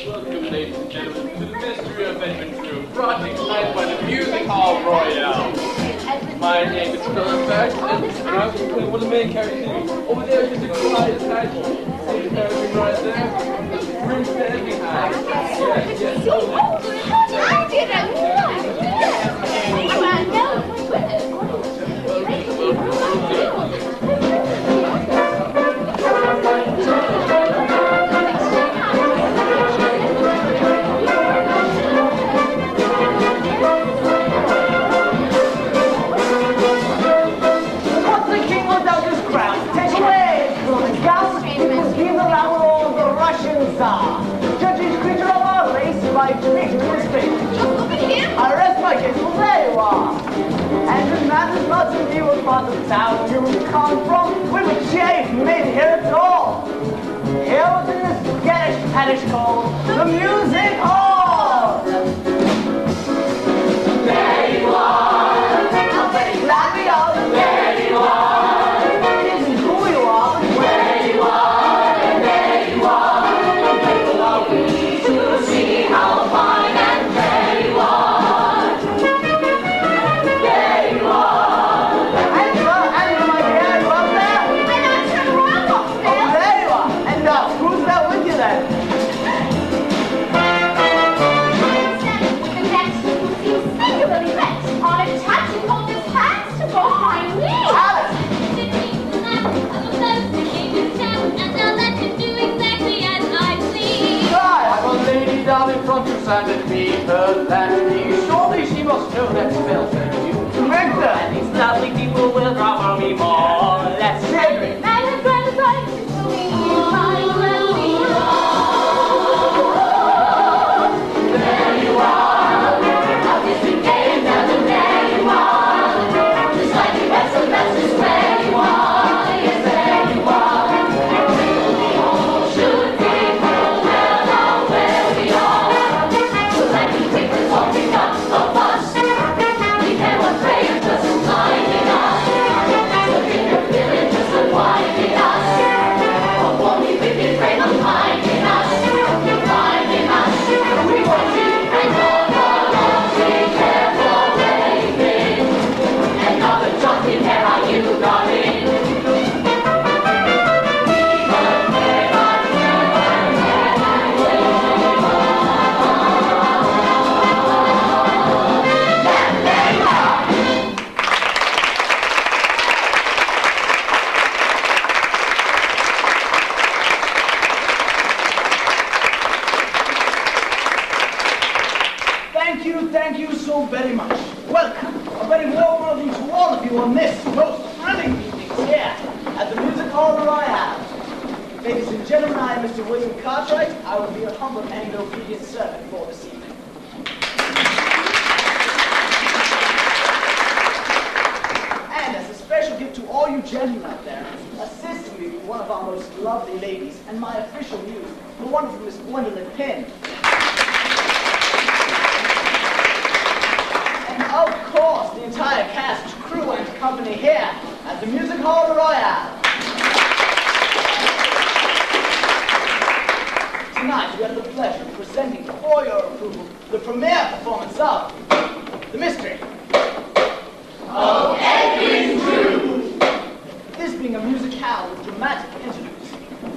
Welcome, ladies and gentlemen, to the mystery of Edwin Drood, brought to you tonight by the Music Hall Royale. My name is Fairfax, and I'm going to play one of the main characters. Over there is the quiet title. See the character right there? Room stand behind. Yes. How did I Judge's creature of our race by treating his fate. I rest my case, well there you are. And this man is not to be what part of town you come from, we would chafe made here at all. Here within this skittish parish called the Music Hall. There you are, I'm very glad we are. There you are, it isn't who you are, where you are, and there you are. To see how fine and fair you are. There you are. And my dear, you up there? I'm not sure where I'm off there. Oh, there you are. And who's there with you then? Standing with the next who seems singularly bent on attaching all his hands to behind me. Alice! Down in front of Sand and me, her landing. Surely she must know that spell for you. Victor! And these lovely people will cover me more or less. Cedric! There you are. How this became nothing, there you are. Just like the rest of us is where you are. Yes, there you are. We all should be well now where we are. So like the papers walking up of us. We cannot pray it doesn't blinding us. So if you're feeling just unwinding us. Or only wicked frame of blinding us. Blinding us. We want you and all along. Be careful where you've been. And not the jumping hair how you got in. Thank you so very much. Welcome. A very warm welcome to all of you on this most thrilling evening here at the Music Hall Royale. Ladies and gentlemen, I am Mr. William Cartwright. I will be your humble and obedient servant for this evening. And as a special gift to all you gentlemen out there, assisting me with one of our most lovely ladies and my official muse, the wonderful Miss Gwendolyn Pinn. And of course, the entire cast, crew, and company here at the Music Hall Royale. Tonight, we have the pleasure of presenting for your approval the premiere performance of The Mystery of Edwin Drood. This being a musicale with dramatic interludes.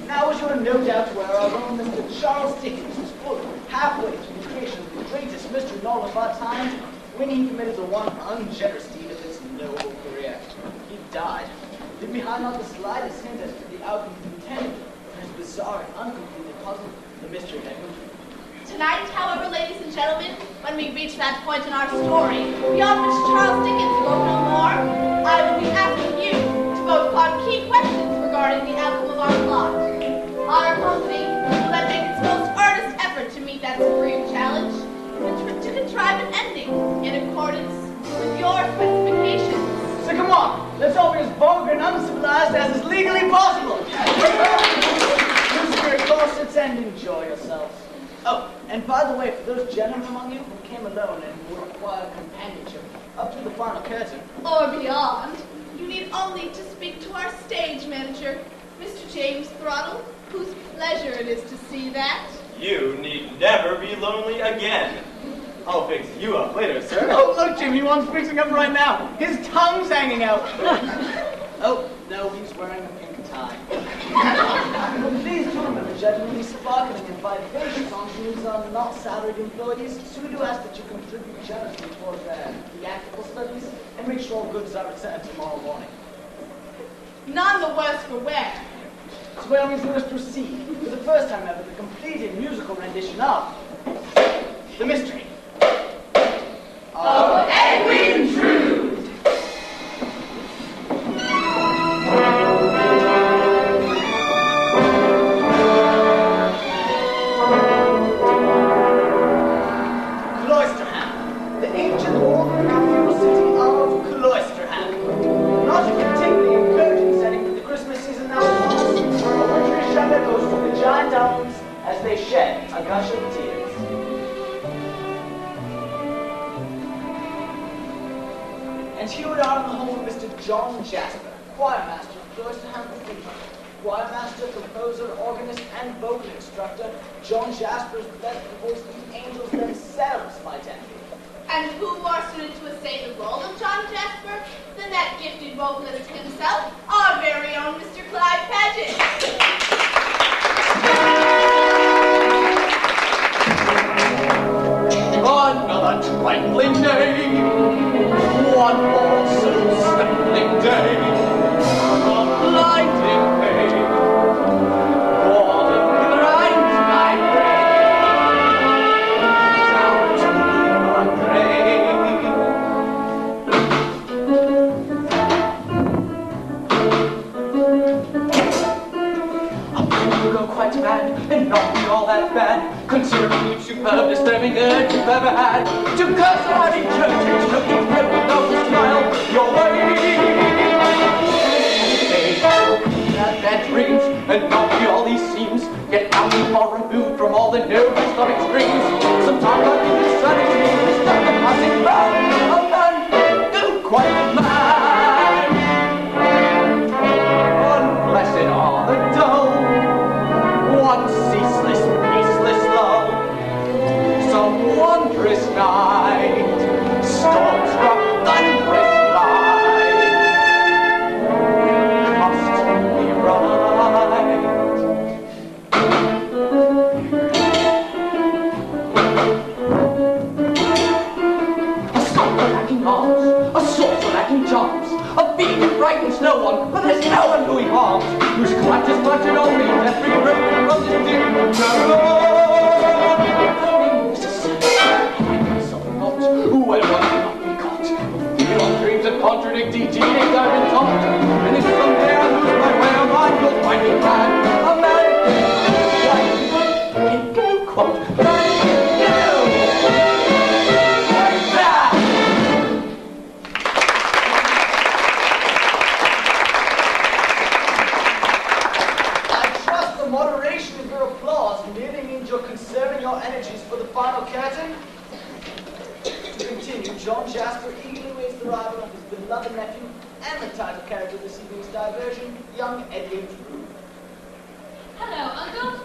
Now, as you are no doubt aware, our own Mr. Charles Dickens was fully halfway through the creation of the greatest mystery novel of our time when he committed the one ungenerous deed of his noble career. He died, leaving behind not the slightest hint as to the outcome he intended for his bizarre and uncompleted puzzle, The Mystery of Edwin Drood. Tonight, however, ladies and gentlemen, when we reach that point in our story, beyond which Charles Dickens wrote no more, I will be asking you to vote upon key questions regarding the outcome of our plot. Our company will then make its most earnest effort to meet that supreme challenge, and to contrive an ending in accordance with your specifications. So come on, let's all be as vulgar and uncivilized as is legally possible. Use your corsets and enjoy yourselves. Oh, and by the way, for those gentlemen among you who came alone and would require companionship up to the final curtain, Or beyond, you need only to speak to our stage manager, Mr. James Throttle, whose pleasure it is to see that. You need never be lonely again. I'll fix you up later, sir. oh look, Jimmy, one's fixing up right now. His tongue's hanging out. Oh, no, he's wearing a pink tie. Please do remember, gentlemen, these sparkling and vivacious ingenues are not salaried employees, so we do ask that you contribute generously towards their theatrical studies and make sure all goods are returned tomorrow morning. None the worse for wear. So by all means, let us proceed for the first time ever the completed musical rendition of The Mystery Of Edwin Drood. Cloisterham, the ancient old cathedral city of Cloisterham. Not a particularly encouraging setting for the Christmas season now upon us, where wintry shepherd goes to the giant elms as they shed a gush of tears. And here we are in the home of Mr. John Jasper, choir master of Cloisterham Cathedral. Choir master, composer, organist, and vocal instructor, John Jasper is the best voice the angels themselves might envy. And who more suited to essay the role of John Jasper than that gifted vocalist himself, our very own Mr. Clyde Paget? Another twinkling day, one more soul-stifling day, a blinding pain, falling grinds my brain, down to my grave. A pain will go quite bad, and not be all that bad, considering each superb disturbing urge you've ever had to curse out each church and show your friend without a smile your way. Have bad dreams and not be all these seems. Get out and far removed from all the nervous love extremes. Sometimes I think the sun is me, the stuff that passing round a man go quite mad. Unblessed are the dull, one ceaseless, peaceless love. Some wondrous night, storm-struck, thunderous light. We must be right. A song for lacking arms, a sword for lacking charms, a beat that frightens no one, but there's no one who he harms, whose clutch is clutched only death free broken from this deep no. Where one cannot be caught, feel on dreams that contradict each eating I've been taught, and if someday I lose my way, a mind will find me glad, a man some moderation in your applause merely means you're conserving your energies for the final curtain. To continue, John Jasper eagerly waits the arrival of his beloved nephew and the title character of this evening's diversion, young Edwin Drood. Hello, Uncle.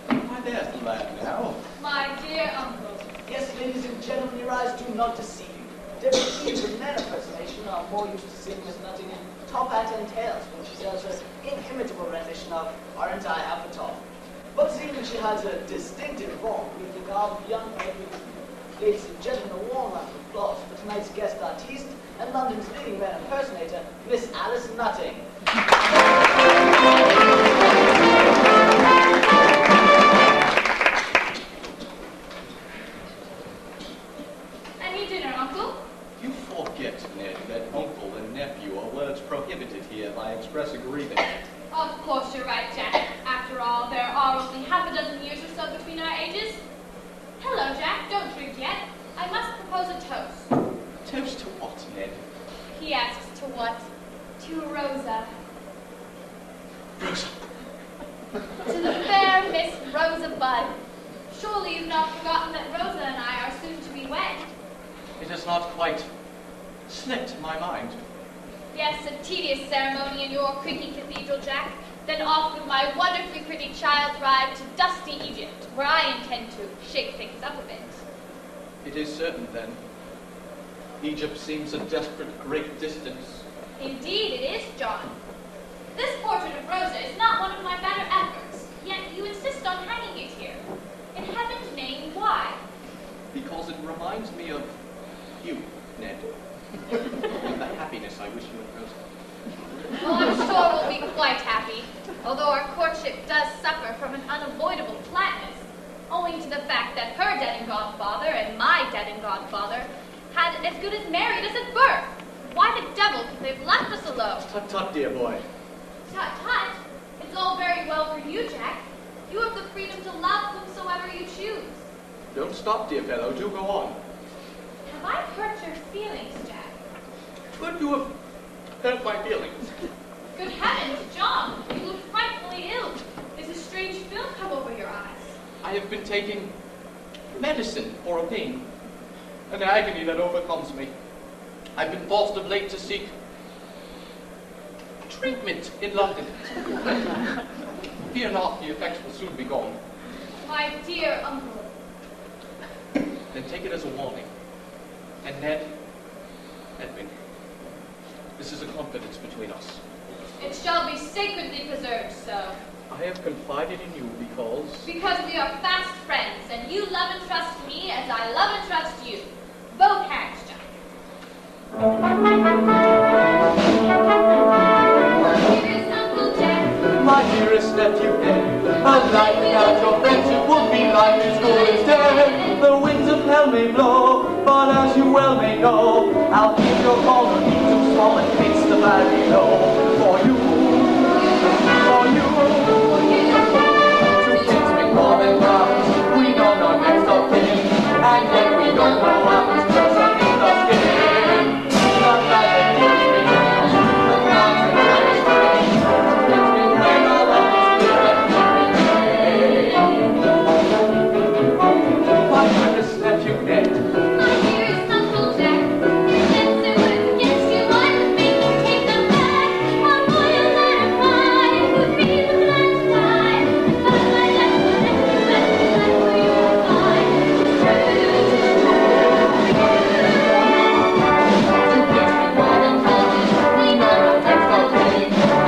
Why, there's the lad now. My dear Uncle. Yes, ladies and gentlemen, your eyes do not deceive you. Deputies with man impersonation are more used to seeing Miss Nutting in top hat and tails when she sells her inimitable rendition of Aren't I Half a Top. But seeing that she has a distinctive form, we think of young Edwin. Ladies and gentlemen, a warm round of applause for tonight's guest artiste and London's leading man impersonator, Miss Alice Nutting. Any dinner, Uncle? You forget, Ned, that uncle and nephew are words prohibited here by express agreement. Of course you're right, Jack. After all, there are only half a dozen years or so between our ages. Hello, Jack. Don't drink yet. I must propose a toast. Toast to what, Ned? He asks to what? To Rosa. Rosa. To the fair Miss Rosa Budd. Surely you've not forgotten that Rosa and I are soon to be wed. It has not quite slipped my mind. Yes, a tedious ceremony in your creaky cathedral, Jack. Then off with my wonderfully pretty child bride to dusty Egypt, where I intend to shake things up a bit. It is certain, then. Egypt seems a desperate great distance. Indeed it is, John. This portrait of Rosa is not one of my better efforts, yet you insist on hanging it here. In heaven's name, why? Because it reminds me of you, Ned. And the happiness I wish you and Rosa. Well, I'm sure we'll be quite happy, although our courtship does suffer from an unavoidable flatness, owing to the fact that her dead and gone father and my dead and gone father had as good as married us at birth. Why the devil could they have left us alone? Tut tut, dear boy. Tut tut. It's all very well for you, Jack. You have the freedom to love whomsoever you choose. Don't stop, dear fellow. Do go on. Have I hurt your feelings, Jack? Could you have hurt my feelings? Good heavens, John, you look frightfully ill. Is a strange film come over your eyes? I have been taking medicine for a pain, an agony that overcomes me. I've been forced of late to seek treatment in London. Fear not, the effects will soon be gone. My dear uncle. Then take it as a warning. And Ned, Edwin, this is a confidence between us. It shall be sacredly preserved so. I have confided in you because... Because we are fast friends, and you love and trust me as I love and trust you. Both hands, Jack. Here's Uncle Jack. My dearest nephew Ned, a life without your friendship would be like this school instead. The winds of hell may blow, but as you well may know, I'll keep your corner be too small and face the valley low. For you, two kids make more than brothers. We know no next of kin, and yet we don't know how this person in the skin. Not like the kids we know, the nonsense that is strange. It's been way all of this little my dearest nephew Ned. My dearest Uncle Jack. Let's do it against you. I would make you take them back. One boy and let him fly. It would be the black sky. But my left foot and you left where you will find. It's true. Two kids make more than brothers. We know no next of kin, and yet we don't know how this little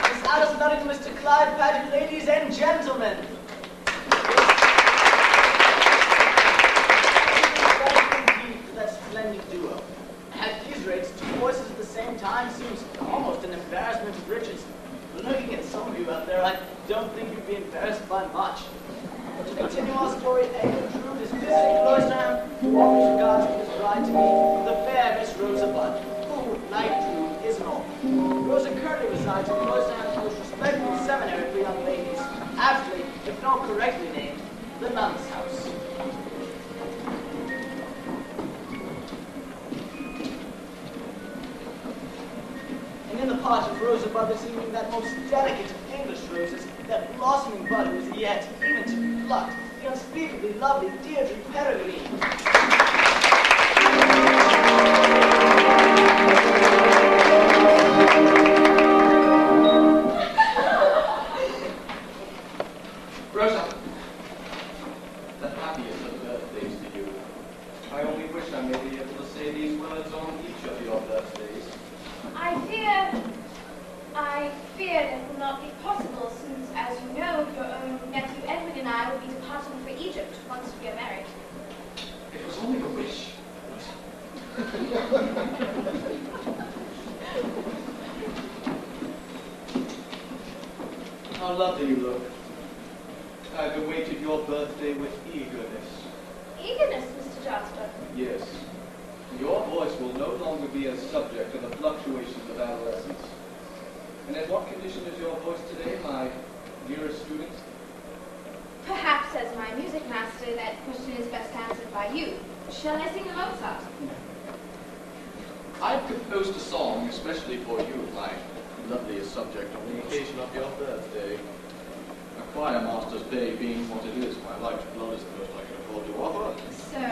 Miss Alice Nutting, Mr. Clyde Paget, ladies and gentlemen. Indeed for that splendid duo. At these rates, two voices at the same time seems almost an embarrassment of riches. Looking at some of you out there, I don't think you'd be embarrassed by much. But To continue our story, Edwin Drood is visiting Cloisterham, who offers regards to his bride to be the fair Miss Rosa Budd, who, like Drood, is an orphan. Rosa currently resides in Cloisterham's most respectable seminary for young ladies, aptly, if not correctly named, the Nun's House. And in the part of Rosa Budd this evening, that most delicate of English roses, that blossoming bud who is yet even to be plucked, the unspeakably lovely Deirdre Peregrine. Rosa, the happiest of birthdays to you. I only wish I may be able to say these words on each of your birthdays. I fear that will not be possible, since, as you know, your own nephew Edwin and I will be departing for Egypt once we are married. It was only a wish. How lovely you look. I've awaited your birthday with eagerness. Eagerness, Mr. Jasper. Yes. Your voice will no longer be a subject of the fluctuations of adolescence. And in what condition is your voice today, my dearest student? Perhaps as my music master, that question is best answered by you. Shall I sing a Mozart? I've composed a song especially for you, my loveliest subject, on the occasion of your birthday. A choir master's pay being what it is, my life's blood is the most I can afford to offer. Sir,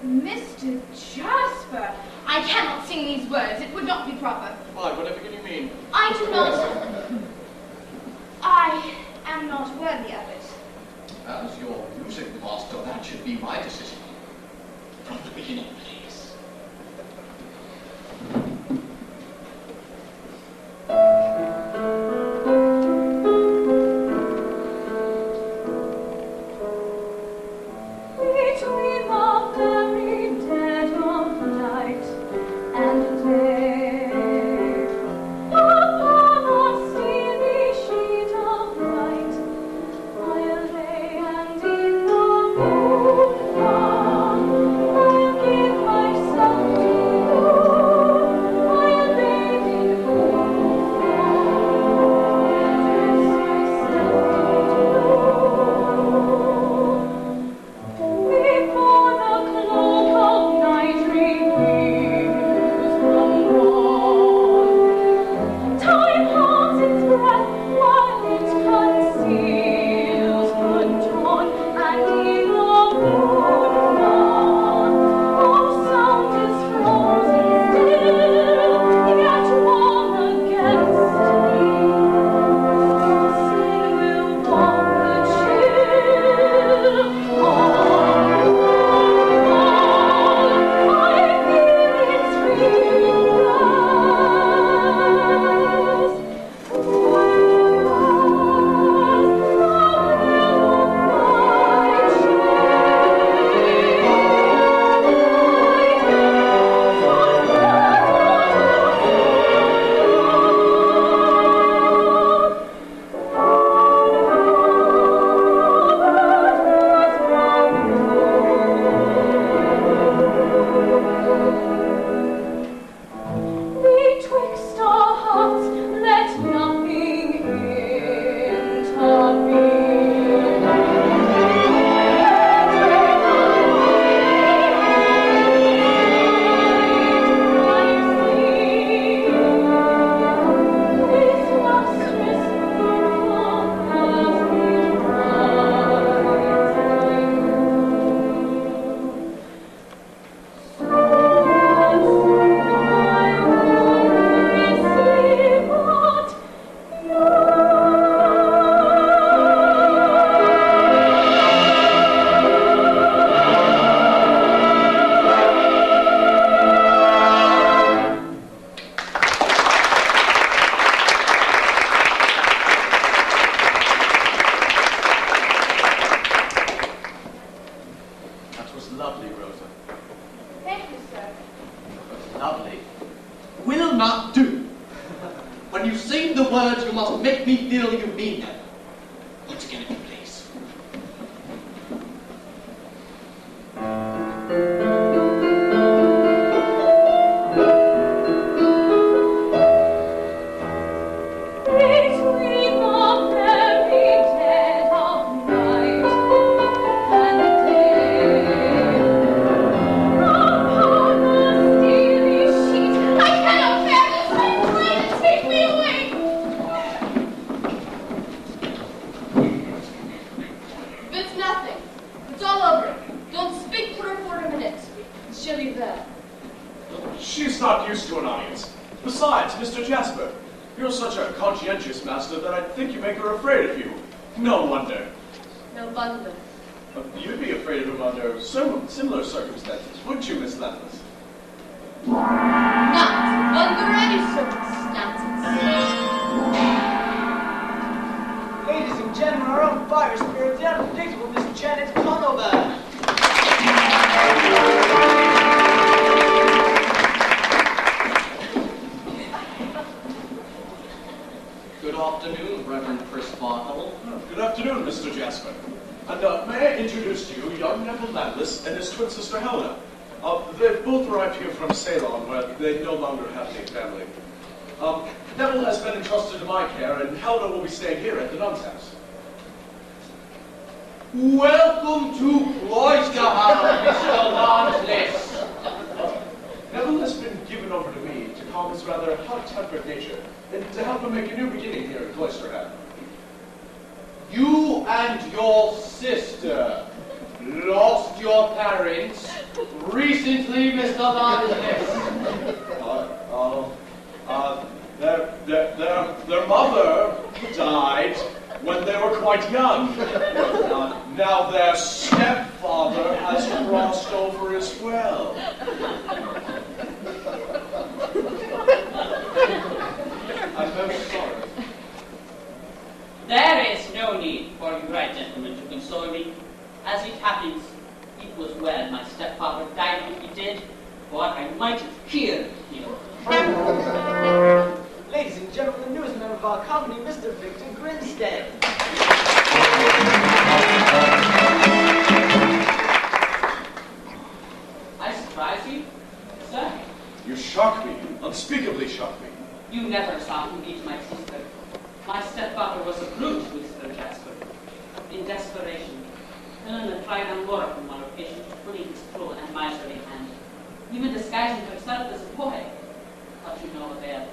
Mr. Jasper, I cannot sing these words. It would not be proper. Why, whatever can you mean? I do not. I am not worthy of it. As your music master, that should be my decision. From the beginning, please. Between the very dead of night and day, upon a steamy sheet of light, I'll lay and in the moonlight, I'll give myself to you, I'll bathe in moonlight, before the cloak of night reveals the morn, time holds its breath while it conceals the dawn, and in the moonlight, all sound is frozen still, yet warm against me. Sin will warm the chill. I feel its Betwixt our hearts, let nothing That was lovely, Rosa. Thank you, sir. But lovely will not do. When you sing the words, you must make me feel you mean them. Once again, if you please. not used to an audience. Besides, Mr. Jasper, you're such a conscientious master that I think you make her afraid of you. No wonder. No wonder. You'd be afraid of him under similar circumstances, wouldn't you, Miss Landless? Not under any circumstances. Ladies and gentlemen, our own fire spirit, the unpredictable Miss Janet Conover. Good afternoon, Reverend Chris Bartle. Good afternoon, Mr. Jasper. And may I introduce to you young Neville Landless and his twin sister Helena. They've both arrived here from Ceylon, where they no longer have any family. Neville has been entrusted to my care, and Helena will be staying here at the nun's house. Welcome to Cloisterhouse, Mr. Landless. Neville has been given over to me to calm his rather hot-tempered nature, and to help him make a new beginning here in Cloisterhouse. You and your sister lost your parents recently, Mr. Landless. Their mother died when they were quite young. Now their stepfather has crossed over as well. I'm very sorry. There is no need for you right gentlemen to console me. As it happens, it was well my stepfather died when he did, or I might have cured him. Ladies and gentlemen, the newest member of our company, Mr. Victor Grinstead. I surprise you, sir? You shock me. Unspeakably shock me. You never saw him beat my sister. My stepfather was a brute, Mr. Jasper. In desperation, Helena tried on Laura from one occasion to flee his cruel and miserly hand, even disguising herself as a boy. But you know avail.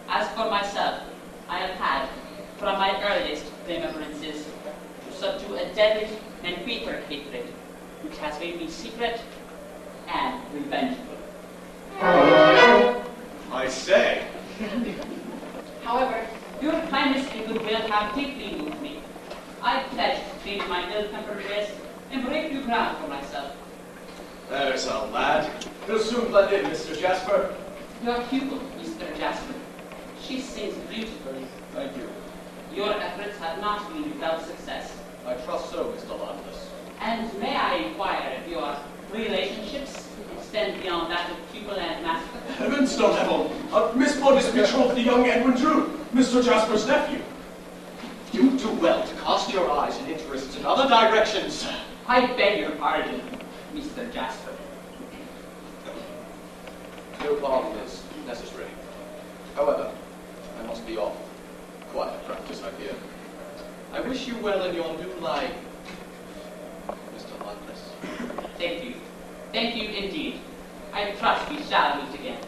As for myself, I have had, from my earliest remembrances, to subdue a deadly and bitter hatred, which has made me secret and revengeful. I say. However, your kindness and goodwill have deeply moved me. I pledge to change my ill-tempered ways and break new ground for myself. There's a lad. He'll soon blend in, Mr. Jasper. Your pupil, Mr. Jasper. She sings beautifully. Thank you. Your efforts have not been without success. I trust so, Mr. Landless. And may I inquire if your relationships extend beyond that of pupil and master? Heavens, no devil! Miss Bond is betrothed to young Edwin Drood, Mr. Jasper's nephew. You do well to cast your eyes and interests in other directions. I beg your pardon, Mr. Jasper. No pardon is necessary. However, I must be off. Quite a practice, I fear. I wish you well in your new life, Mr. Landless. Thank you. Thank you indeed. I trust we shall meet again.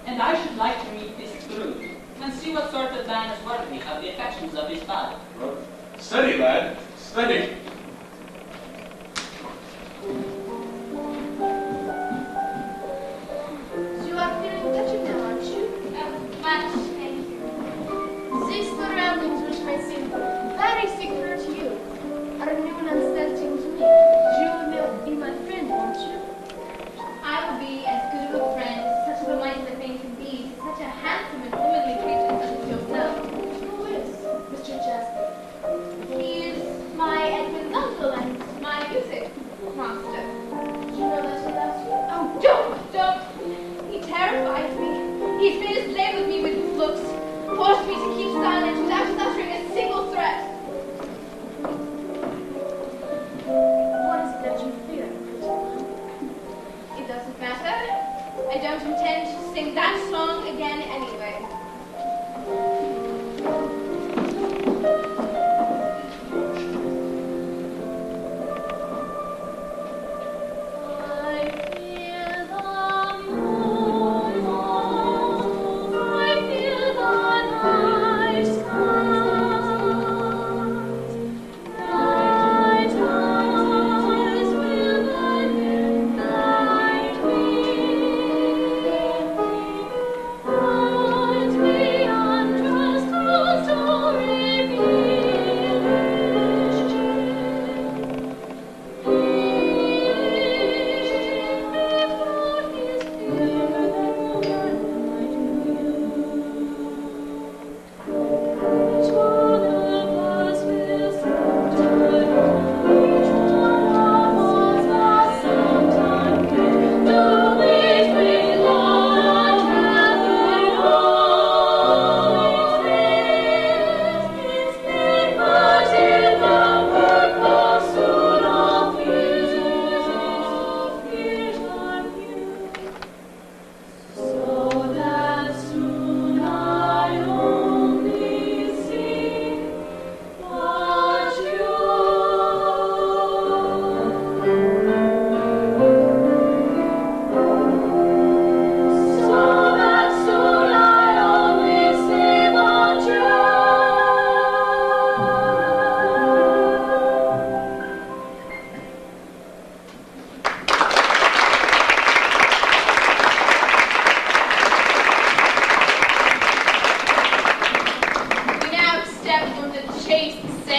And I should like to meet this Drood and see what sort of man is worthy of the affections of his father. Steady, lad. Steady. You are feeling better now, aren't you? Much, thank you. These surroundings, which may seem very singular to you, are new and unsettling to me. You will be my friend, won't you? I will be as good of a friend as such a delightful thing can be to such a handsome and womanly creature such as yourself. Who is Mr. Jasper? He is my Edwin's uncle and my music master. Do you know that he loves you? Oh, don't! He terrifies me. He's made us play with me with his looks, forced me to keep silent without uttering a single threat.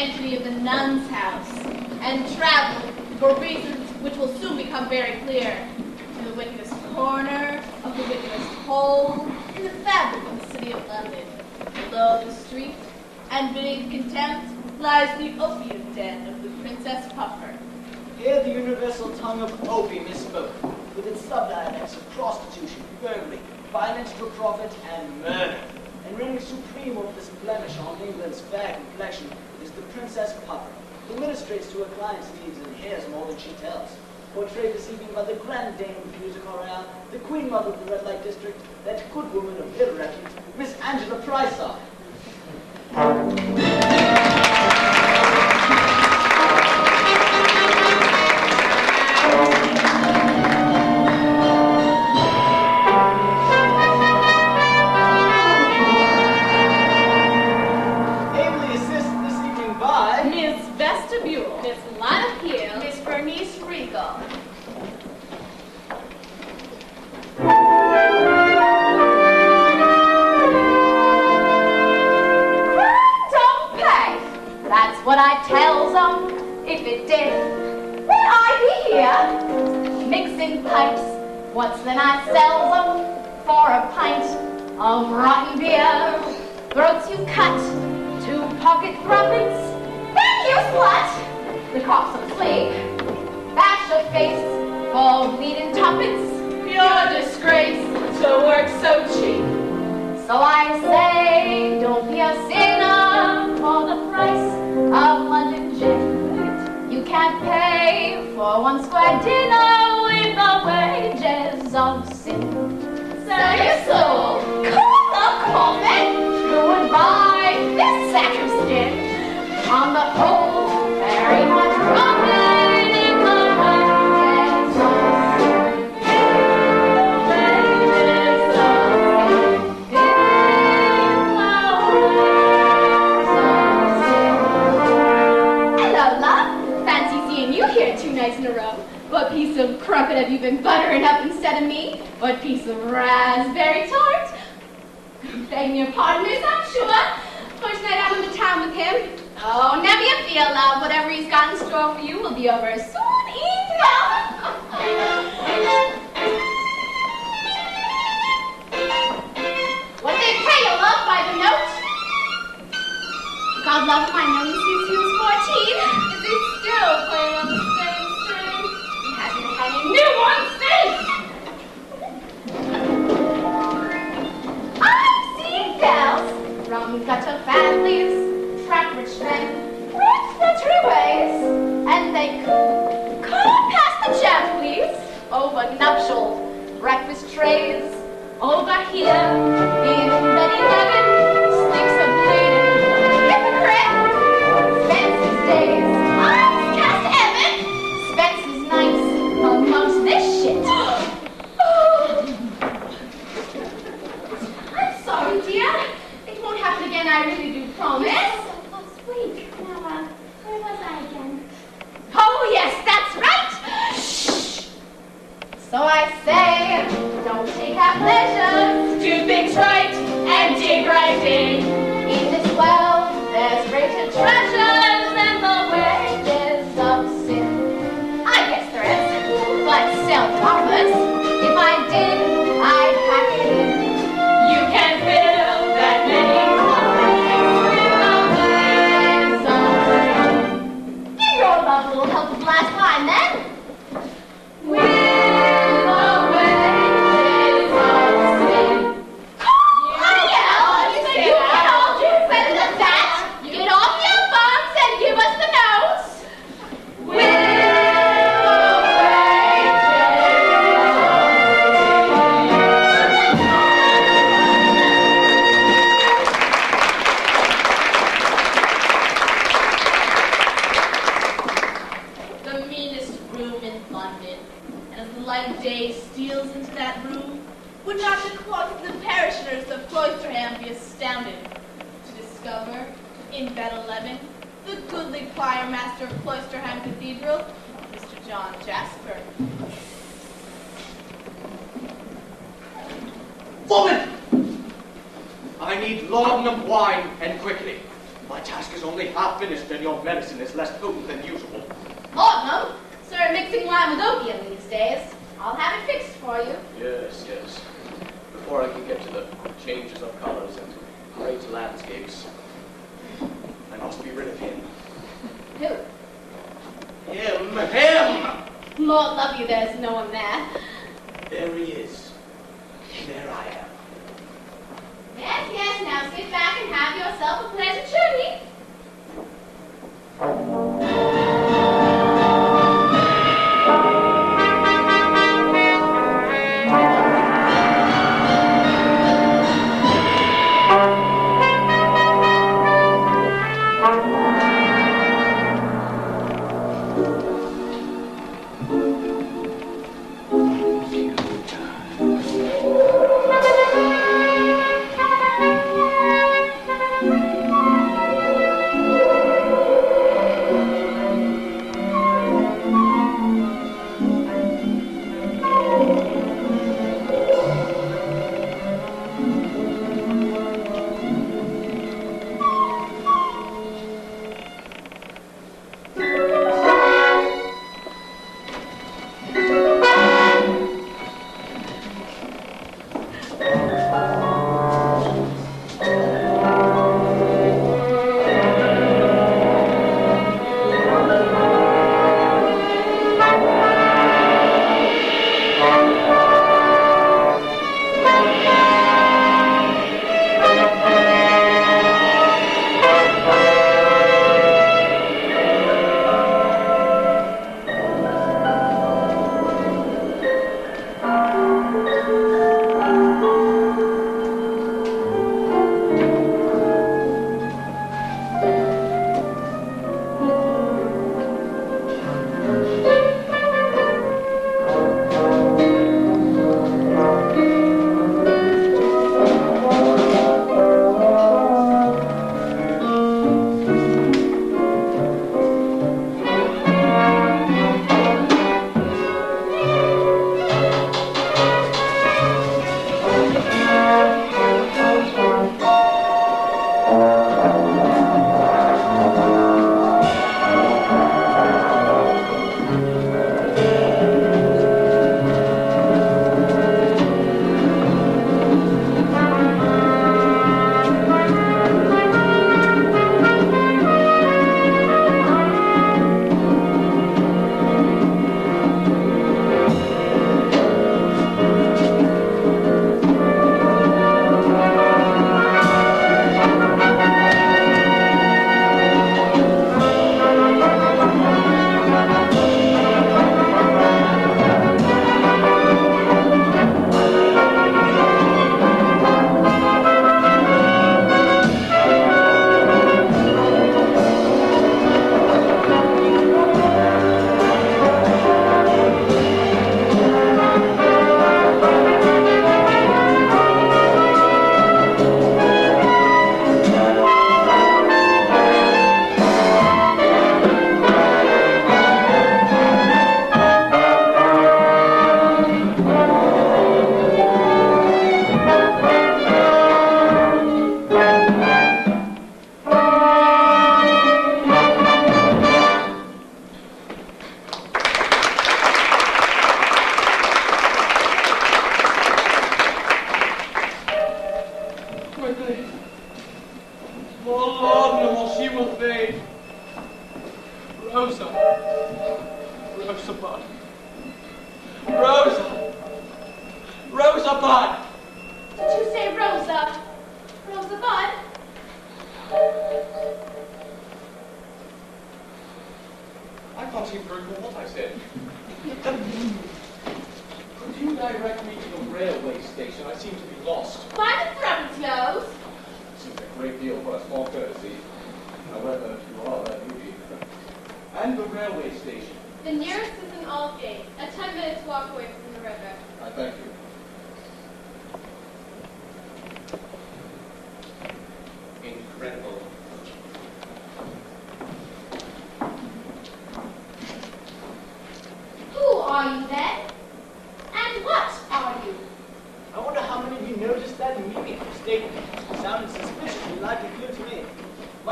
sanctity of the nun's house, and traveled, for reasons which will soon become very clear, to the wickedest corner of the wickedest hole in the fabric of the city of London. Below the street, and beneath contempt, lies the opium den of the Princess Puffer. Here the universal tongue of opium is spoken, with its sub-dialects of prostitution, burglary, violence for profit, and murder. And reigning supreme over this blemish on England's fair complexion is the Princess Puffer, who ministrates to her clients' needs and hears more than she tells. Portrayed this evening by the Grand Dame of Music Royale, the Queen Mother of the Red Light District, that good woman of ill repute, Miss Angela Prysock. Ably assisted this evening by Miss Vestibule, Miss Lana Peel. Miss Bernice Regal. Don't pay. That's what I tells 'em. If it did, then I'd be here mixing pipes. What's then I sells 'em for a pint of rotten beer. Throats you cut, 2 pocket thruppence. Then you slut. The cops of sleep. Bash your face for bleeding tuppence. Pure disgrace to work so cheap. So I say, don't be a sinner for the price of London gin. You can't pay for 1 square dinner with the wages of sin. Sell your soul, call the coffin, who would buy this sack of skin? On the whole, very much profit in the wages of sin. Wages of sin. Hello, love. Fancy seeing you here 2 nights in a row. What piece of crumpet have you been buttering up instead of me? What piece of raspberry tart? Begging your pardon, miss, I'm sure. First night out into town with him. Oh, never you feel, love. Whatever he's got in store for you will be over soon enough. What they pay you, love, by the note? God love him, I know him since he was 14. Is he still playing on the same string? He hasn't had any new ones since. I've seen gals from gutter families, track rich men, with fluttery ways, and they come past the jam, please, over nuptial breakfast trays. Over here, in Betty Heaven, sticks a bleeding hypocrite. Spence's days, I'm cast Evan. Spence's nights amongst this shit. I'm sorry, dear. It won't happen again, I really do promise. Last week. Now, where was I again? Oh, yes, that's right. Shh. So I say, don't take our pleasure. Do things right and dig right in. In this world, there's greater treasures than the wages of sin. I guess there is, but self-harmless. If I did, I'd pack it in. You can fill that many coffins with the wages of sin. Give your love a little help of last time, then. With the wages of sin. You can all do better than that. Get off your bums and give us the notes. With the The meanest room in London. And as the light of day steals into that room, would not the parishioners of Cloisterham be astounded to discover, in bed 11, the goodly choir master of Cloisterham Cathedral, Mr. John Jasper. Woman! I need laudanum wine, and quickly. My task is only half finished, and your medicine is less potent than usual. Laudanum? Sir, mixing lime with opium these days. I'll have it fixed for you. Yes, yes. Before I can get to the changes of colors and great landscapes, I must be rid of him. Who? Him! Lord love you, there's no one there. There he is. There I am. Yes, yes, now sit back and have yourself a pleasant journey.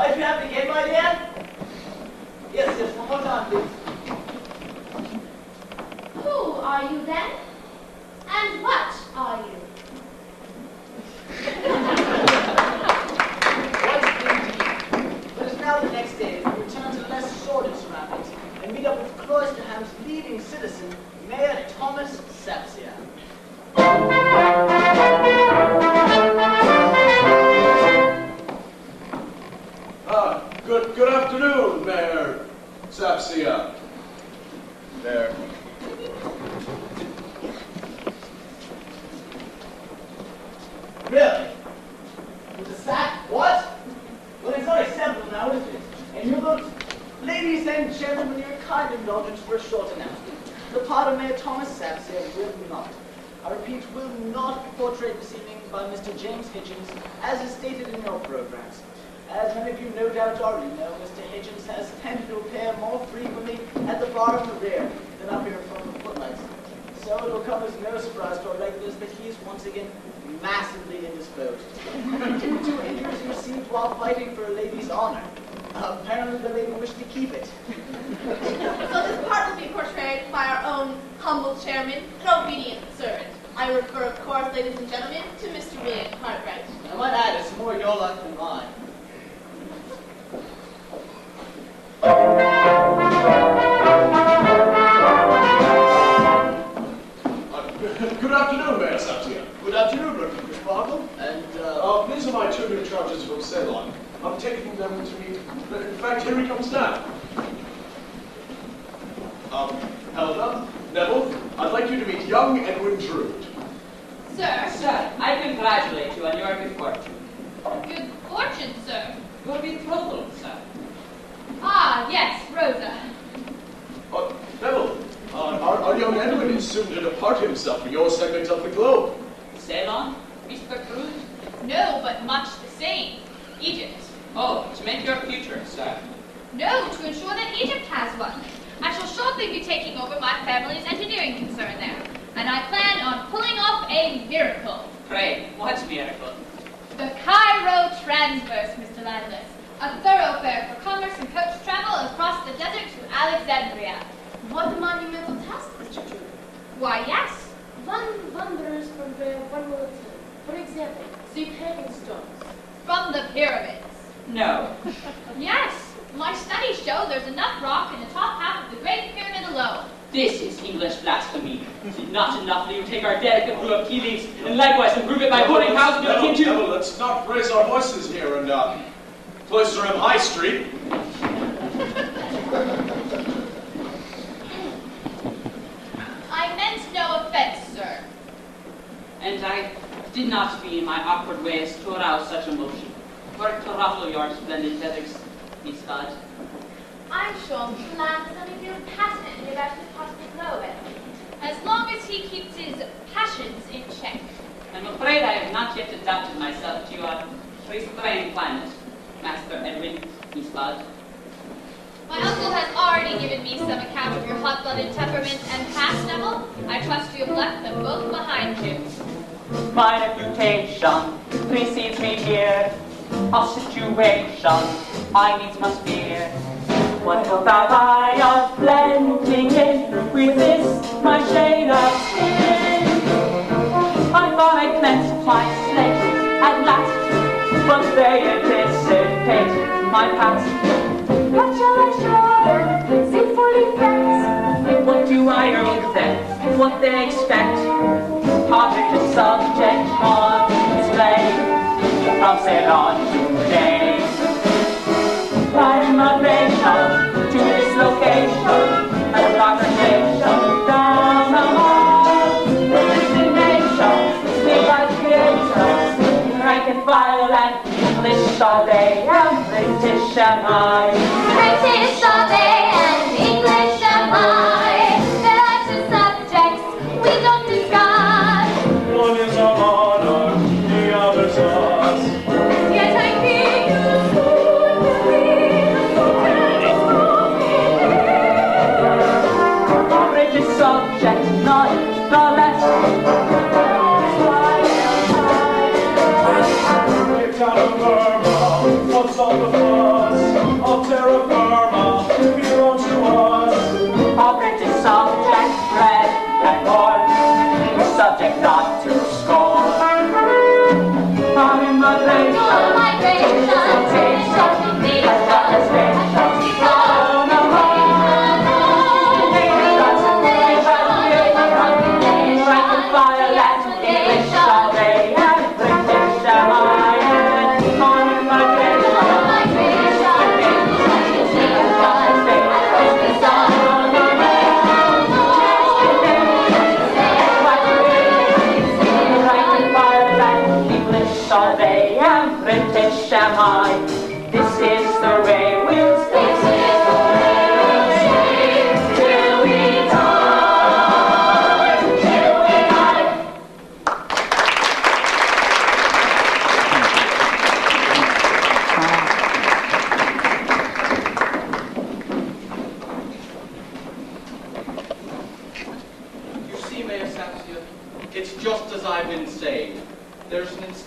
Might we have to begin, my dear? Yes, yes, one more time, please. Who are you then? And what are you? What indeed? But it's now the next day as we return to less sordid surroundings and meet up with Cloisterham's leading citizen, Mayor Thomas Sapsia. Good afternoon, Mayor Sapsia. There. Really? With the sack? What? Well, it's only 7 now, isn't it? And you look, ladies and gentlemen, your kind indulgence for a short announcement. The part of Mayor Thomas Sapsia will not, I repeat, will not be portrayed this evening by Mr. James Hitchens, as is stated in your programs. As many of you no doubt already know, Mr. Hitchens has tended to appear more frequently at the bar in the rear than up here in front of the footlights. So it will come as no surprise to our regulars that he is once again massively indisposed, due to injuries received while fighting for a lady's honor. Apparently the lady wished to keep it. So this part will be portrayed by our own humble chairman and obedient servant. I refer, of course, ladies and gentlemen, to Mr. William Cartwright. I might add, it's more your luck than mine. Good afternoon, Mayor Sapsia. Good afternoon, Dr. Sparkle. And, These are my 2 new charges from Ceylon. I'm taking them to meet... In fact, here he comes now. Helena, Neville, I'd like you to meet young Edwin Drood. Sir, Sir, I congratulate you on your good fortune. good fortune, sir. Your betrothal, sir. Ah, yes, Rosa. Neville, our young Edwin is soon to depart himself for your segment of the globe. Ceylon, Mr. Drood? No, but much the same. Egypt. Oh, to make your future, sir. No, to ensure that Egypt has one. I shall shortly be taking over my family's engineering concern there, and I plan on pulling off a miracle. Pray, what miracle? The Cairo Transverse, Mr. Landless, a thoroughfare for commerce and coach travel across the desert to Alexandria. What a monumental task, Mr. Drew. Why, yes. One wonders from where one will obtain. For example, the paving stones. From the pyramids. No. Yes, my studies show there's enough rock in the top half of the Great Pyramid alone. This is English blasphemy. Is it not enough that you take our delicate brew of tea leaves and likewise improve it by putting houses built into... Neville, let's not raise our voices here in Cloisterham High Street. I meant no offense, sir. And I did not mean my awkward ways to arouse such emotion, or to ruffle your splendid feathers, Miss Bud. I'm sure Mr. Lamb is only feeling passionately about his possible globe, Edwin. As long as he keeps his passions in check. I'm afraid I have not yet adapted myself to your restrained climate, Master Edwin, Miss Bud. My uncle has already given me some account of your hot-blooded temperament and past, Neville. I trust you have left them both behind you. My reputation precedes me here. A situation I needs must fear. What hope have I of blending in with this my shade of skin? I thought I cleansed my slate at last, but they anticipate my past. What shall I show them? Sinful effects. What do I owe them? What they expect? Object and subject on display. From Ceylon today. By migration to this location, and a conversation down the hall. Destinations made by creators, rank and file and English all day, and British am I. British all day and English am I. There are two subjects we don't discuss. One is a monarch, the other's us. Yet I fear you soon will be A British subject, not the less. Kicked out of Burma, what's all the fun?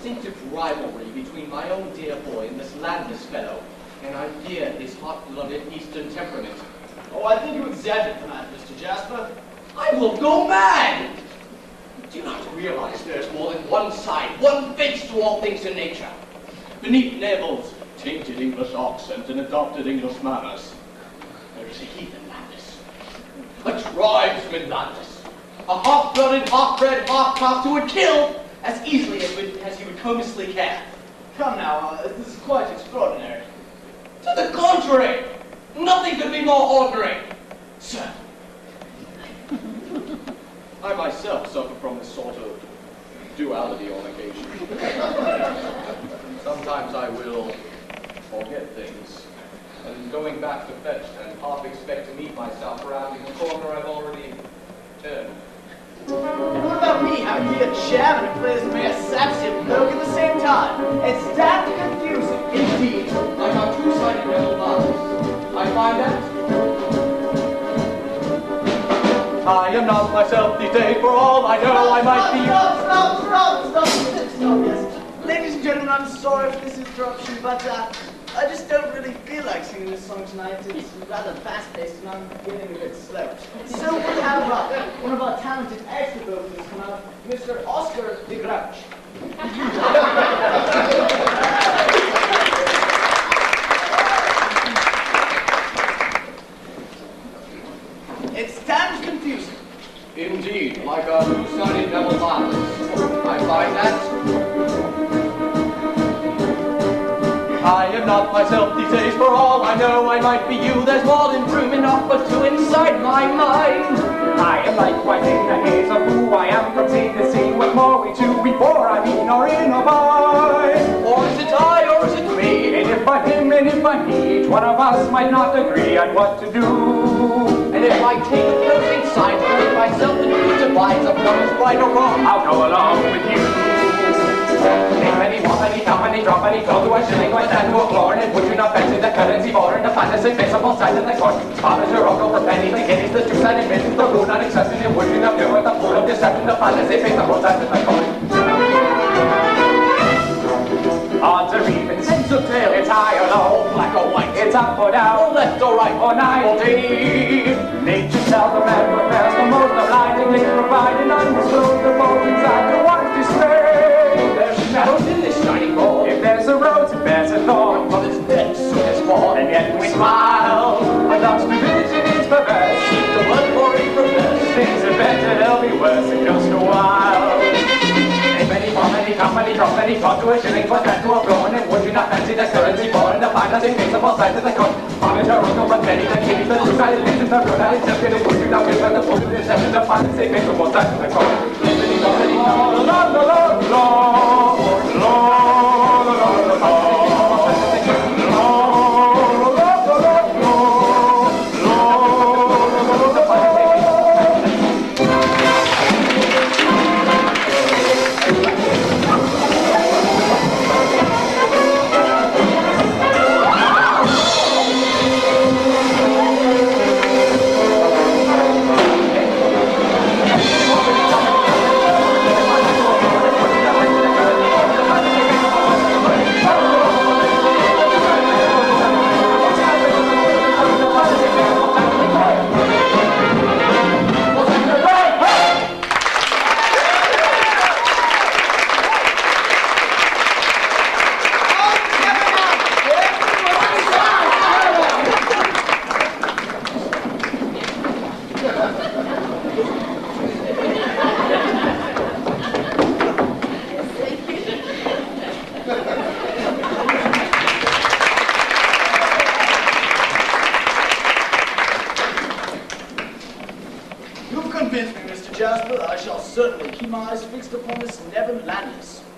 instinctive rivalry between my own dear boy and this landless fellow, and I fear his hot-blooded Eastern temperament. Oh, I think you exaggerate that, Mr. Jasper. I will go mad! Do you not realize there's more than one side, one face to all things in nature? Beneath Neville's tainted English accent and adopted English manners, there is a heathen Landis, a tribesman Landis, a half-blooded, half-bred, half-caste who would kill as easily as he would comb his sleek hair. Come now, this is quite extraordinary. To the contrary, nothing could be more ordinary. Sir, I myself suffer from this sort of duality on occasion. Sometimes I will forget things, and going back to fetch and half expect to meet myself rounding the corner I've already turned. What about me having to be a chairman who plays Mayor Saxy and Poke at the same time? It's damn confusing. Indeed, like our two-sided metal bodies. I find that I am not myself these days, for all I know I might be... Stop, yes. Ladies and gentlemen, I'm sorry for this interruption, but I just don't really feel like singing this song tonight. It's rather fast-paced and I'm getting a bit slow. So we'll have one of our talented extra vocalists come out, Mr. Oscar de Grouch. It's damn confusing. Indeed, like our two-sided double bonds. I find that I am not myself these days, for all I know I might be you. There's more than room enough but two inside my mind. I am likewise in the haze of who I am from scene to scene. What more we two before I mean or in or by? Or is it I or is it me? And if I'm him and if I'm he, each one of us might not agree on what to do. And if I take opposing sides with myself and who divides of what is right or wrong, I'll go along with you. Take any, walk any, count any, drop any, go to a shilling, go stand to a floor, and would you not fancy the currency more and the finest invisible sides in the court? Fathers your uncle, the pennies, the guineas, the two-sided mints, the rule not accepting it, would you not do it, the fool of deception, the finest they face the whole sides in the court? Odds or even, sense of tail, it's high or low, black or white, it's up or down, or left or right, or night or day. Nature seldom ever fails, the most obligingly provided undisclosed the both inside the one's display. There's shadows in this shining ball. If there's a rose, if there's a thorn, but it's dead soon as born. and yet we smile. Our juxtaposition is perverse. Keep the blood pouring from this. Things are better, they'll be worse in just a while. If any form, any company, drop any talk to a shilling, for that to a floor, and would you not fancy the currency foreign, the finest invisible sides of the court? Honest your uncle, but penny, the kidneys, the two-sided visions, the road, and just getting would you not give the food, the deception, the finest invisible sides of the court?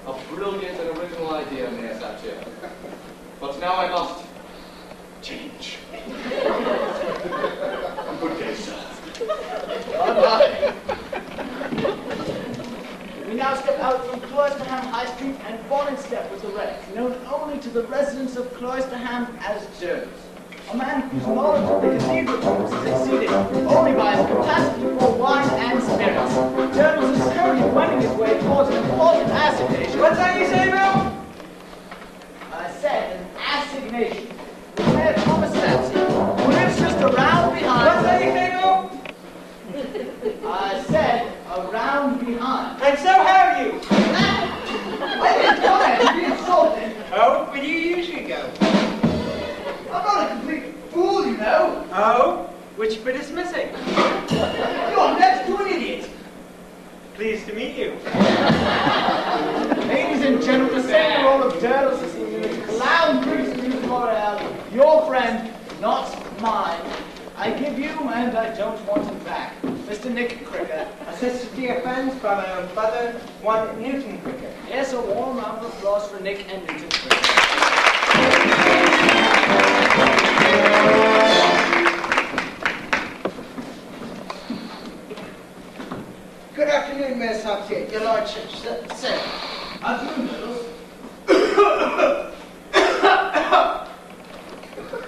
A brilliant and original idea, Mayor Thatcher. But now I must change. Good day, sir. Bye-bye. We now step out from Cloisterham High Street and fall in step with the rest, known only to the residents of Cloisterham as Jones. A man whose knowledge of the cathedral tombs is exceeded only by his capacity for wine and spirits. Journals is currently wending his way towards an important assignation. What's that you say, Bill? I said an assignation. Mayor Thomas Nancy, who lives just around behind. What's that you say, Bill? I said around behind. And so have you. I didn't come here to be insulted. Oh, where do you usually go? I'm not a complete fool, you know. Oh? Which bit is missing? You're next to an idiot. Pleased to meet you. Ladies and gentlemen, the same role of Turtles this evening is Clown Priest of L'Oreal, your friend, not mine. I give you, and I don't want him back, Mr. Nick Cricket. Assisted to your friends by my own brother, one Newton Cricket. Yes, a warm round of applause for Nick and Newton Cricket. Good afternoon, Miss Hopkins. Your lordship, sir. Afternoon, Turtles.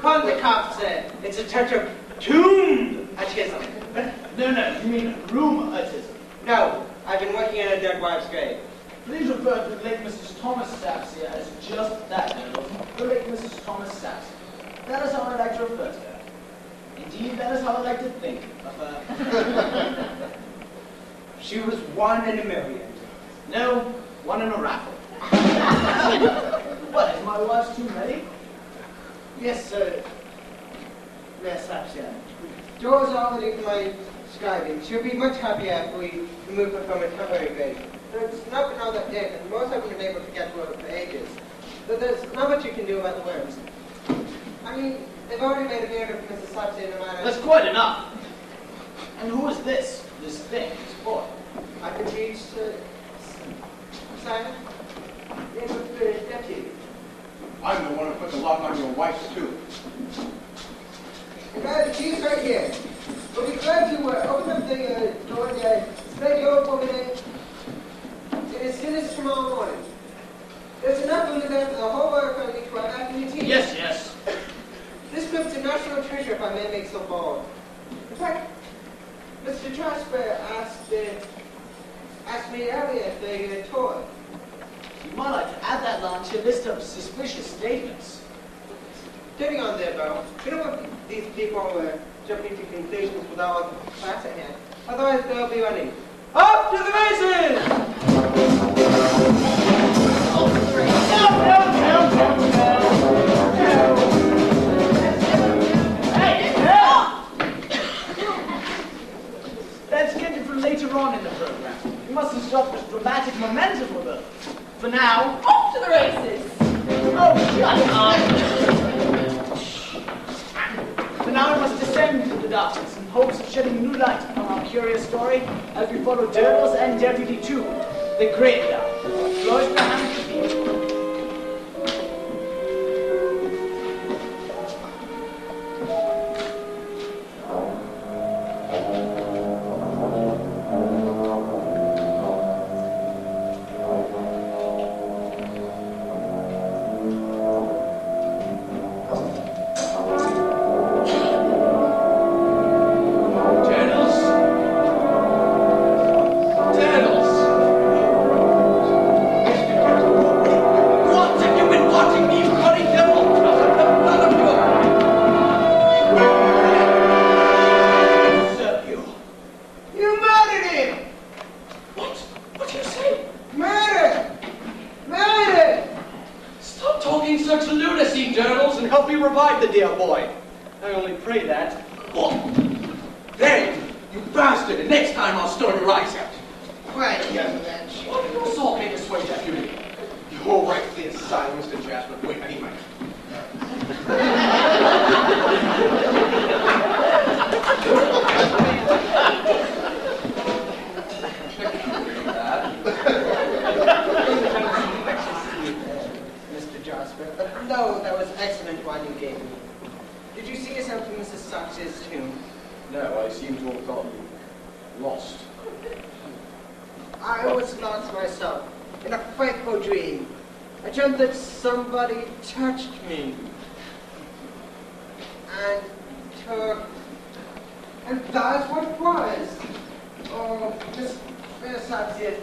Pardon the cough, sir. It's a touch of rheumatism. No, you mean rheumatism. No, I've been working in a dead wife's grave. Please refer to the late Mrs. Thomas Sapsy as just that, Turtles. The late Mrs. Thomas Sapsy. That is how I like to refer to her. Indeed, that is how I like to think of her. She was one in a million. No, one in a raffle. What, is my wife's too many? Yes, sir. Miss Hopkins. Doors already for my scribing. She'll be much happier if we remove her from a temporary grave. It's not been all that dead, and most haven't been able to get to her for ages. But there's not much you can do about the worms. I mean, they've already made a murder of Mrs. Hopkins in a manner. That's quite enough. And who is this thing, this boy? I can teach Simon. Name of the deputy. I'm the one who put the lock on your wife's too. The guy, the keys right here. We'll be glad to open up the door and spread your woman in. And as soon as tomorrow morning. There's enough room there for the whole world family to have afternoon tea. Yes. This group's a national treasure, if I may make so bold. In fact, Mr. Trasper asked me earlier if they tour. You might like to add that line to your list of suspicious statements. Getting on there, Bo. You don't want these people jumping to conclusions without all the facts at hand. Otherwise, they'll be running. Up to the races! Let's get it for later on in the program. We mustn't stop this dramatic momentum with it. For now, Off to the races! oh, shut up! For now, we must descend into the darkness in hopes of shedding new light upon our curious story as we follow Turtles and Deputy 2, the graveyard. Floyd behind the field. And that's what it was. Oh, Miss Sapsia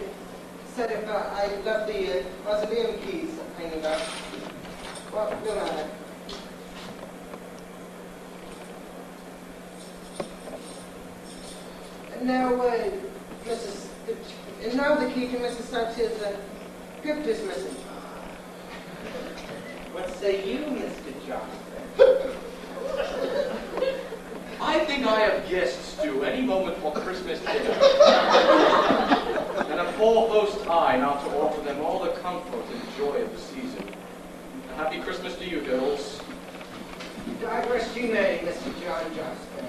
said if I left the mausoleum keys hanging up. Well, no matter. And now, now the key to Mrs. Sapsia's gift is missing. What say you, Mr. Johnson? I think I have guests due any moment for Christmas dinner. And a four-post tie not to offer them all the comfort and joy of the season. A happy Christmas to you, girls. God rest you may, Mr. John Johnston.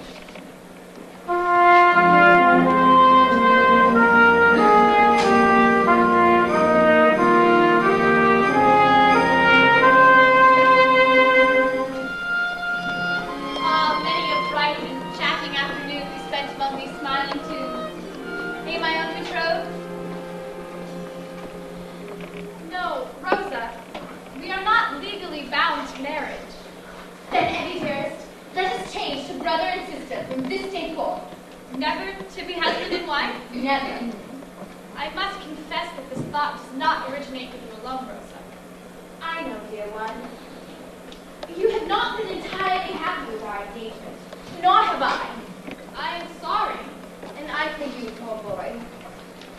Never to be husband and wife? Never. I must confess that this thought does not originate with you alone, Rosa. I know, dear one. You have not been entirely happy with our engagement. Nor have I. I am sorry. And I for you, poor boy.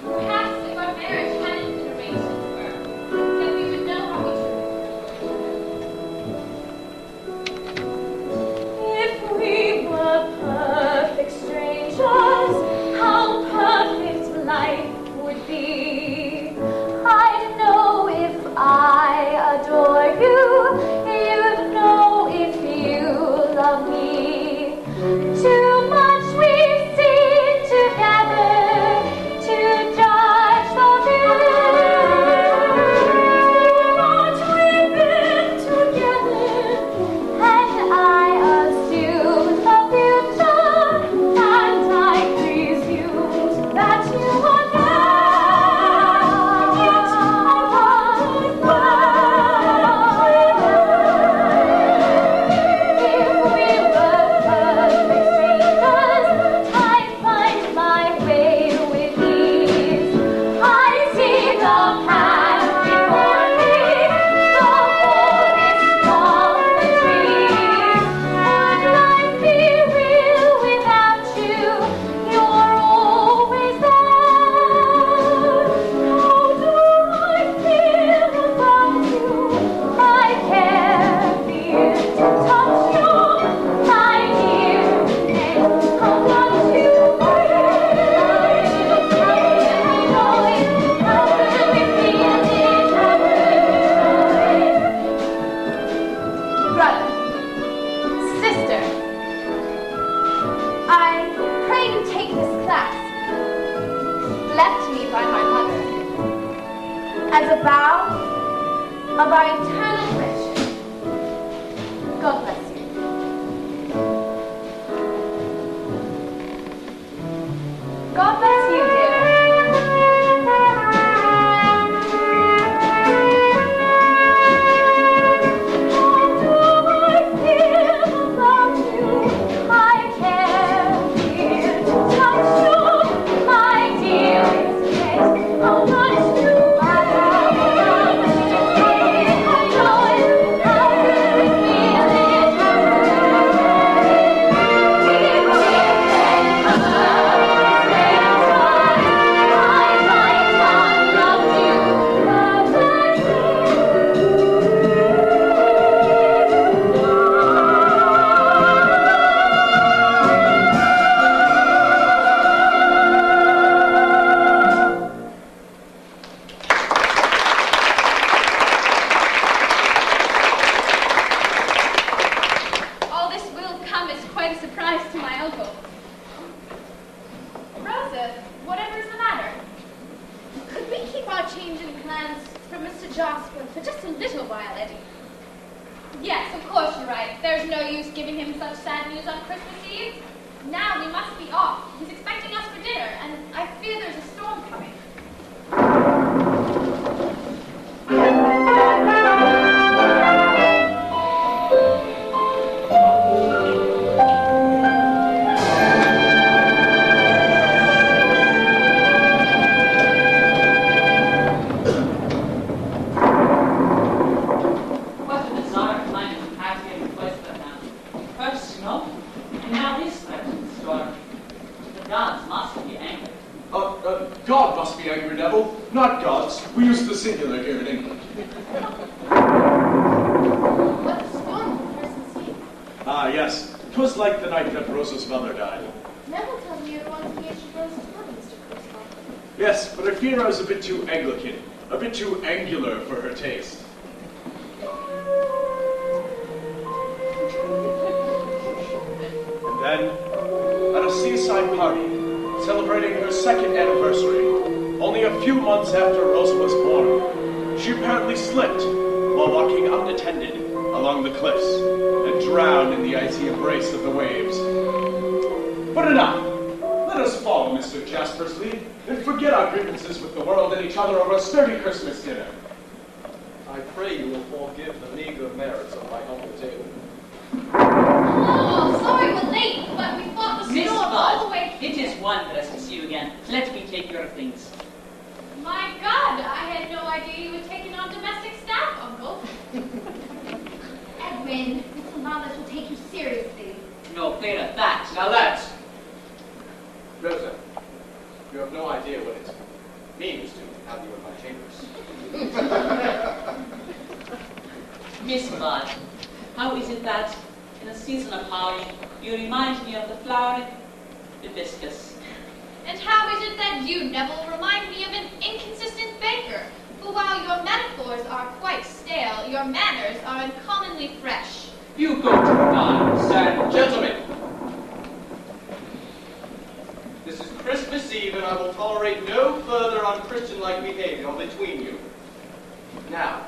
Perhaps if our marriage hadn't been arranged in sperm, then we would know how we should. If we were perfect strangers, how perfect life would be. I'd know if I adore you, you'd know if you love me. Too much we've seen together to judge the view. Too much we've been together, and I assumed the future, and I presumed that you were there. Yet I was if we were perfect strangers, I'd find my way with ease. I see the path before me, the forest of the trees. Would life be real without you? You're always there. How do I feel about you? I care, fear to touch you, my dear, and how much you Brother, sister, I pray you take this class, left to me by my mother, as a vow of our eternal friendship. God bless you. God bless you, dear. How do I feel about you? I care, fear to touch you, my dearest friend. How much you All this will come as quite a surprise to my uncle. Rosa, whatever is the matter? Could we keep our change in plans for Mr. Jasper for just a little while, Eddie? Yes, of course you're right. There's no use giving him such sad news on Christmas Eve. Now we must be off. He's expecting us for dinner, and I fear there's a storm coming. We use the singular here in England. What a storm on Christmas Eve. Ah, yes. 'Twas like the night that Rosa's mother died. Neville tells me you're once engaged to Rose's mother, Mr. Criswell. Yes, but I fear I was a bit too Anglican, a bit too angular for her taste. And then, at a seaside party, celebrating her second anniversary, only a few months after Rosa was born, she apparently slipped while walking unattended along the cliffs and drowned in the icy embrace of the waves. But enough! Let us follow Mr. Jasper's lead and forget our grievances with the world and each other over a sturdy Christmas dinner. I pray you will forgive the meager merits of my humble table. Oh, sorry we're late, but we fought the Miss storm all the way. Bud, it is wondrous to see you again. Let me take your things. My God, I had no idea you were taking on domestic staff, Uncle. Edwin, it's a law that will take you seriously. No fear of that. Now, lads! Rosa, you have no idea what it means to have you in my chambers. Miss Bud, how is it that in a season of howling, you remind me of the flowering hibiscus? And how is it that you, Neville, remind me of an inconsistent baker, who while your metaphors are quite stale, your manners are uncommonly fresh? You go to God, sir. Gentlemen, this is Christmas Eve, and I will tolerate no further unchristian-like behavior between you. Now,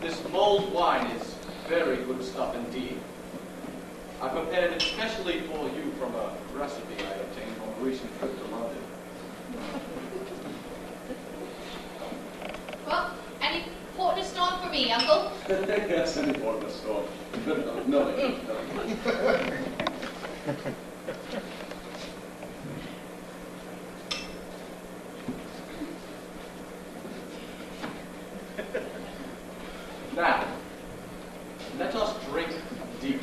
this mulled wine is very good stuff indeed. I prepared it especially for you from a recipe I obtained on a recent trip to London. Well, any port in a storm for me, Uncle? Yes, any port in a storm. No. Now, let us drink deep.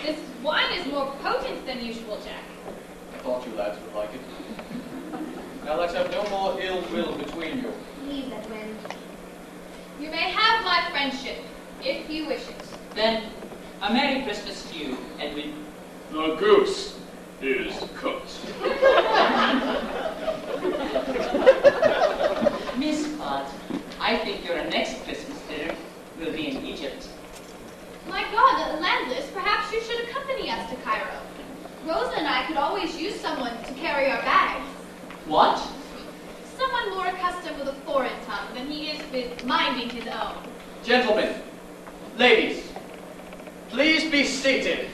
This wine is more potent than usual, Jack. I thought you lads would like it. Now let's have no more ill will between you. Please, Edwin. You may have my friendship, if you wish it. Then, a Merry Christmas to you, Edwin. The goose is cooked. Miss Bud, I think your next Christmas dinner will be in Egypt. My God, Landless, perhaps you should accompany us to Cairo. Rosa and I could always use someone to carry our bags. What? Someone more accustomed with a foreign tongue than he is with minding his own. Gentlemen, ladies, please be seated.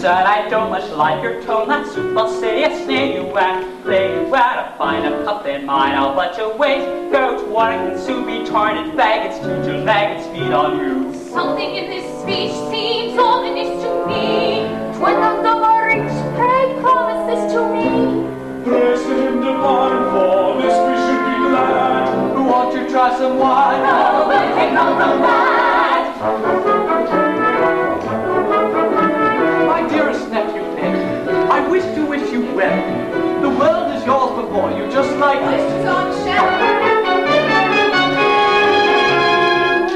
Sir, I don't much like your tone, that soup, I'll say it's near you and lay you out a find a cup in mine, I'll but you wait, go to Warrington, soon be torn in faggots, to your maggots feed on you. Something in this speech seems ominous to me. 'Twere not the more rich, pray promise this to me. Praise to him divine, for this we should be glad. Won't you try some wine? No, but take no from that. My dearest nephew Nick, I wish to wish you well. The world is yours before you, just like this.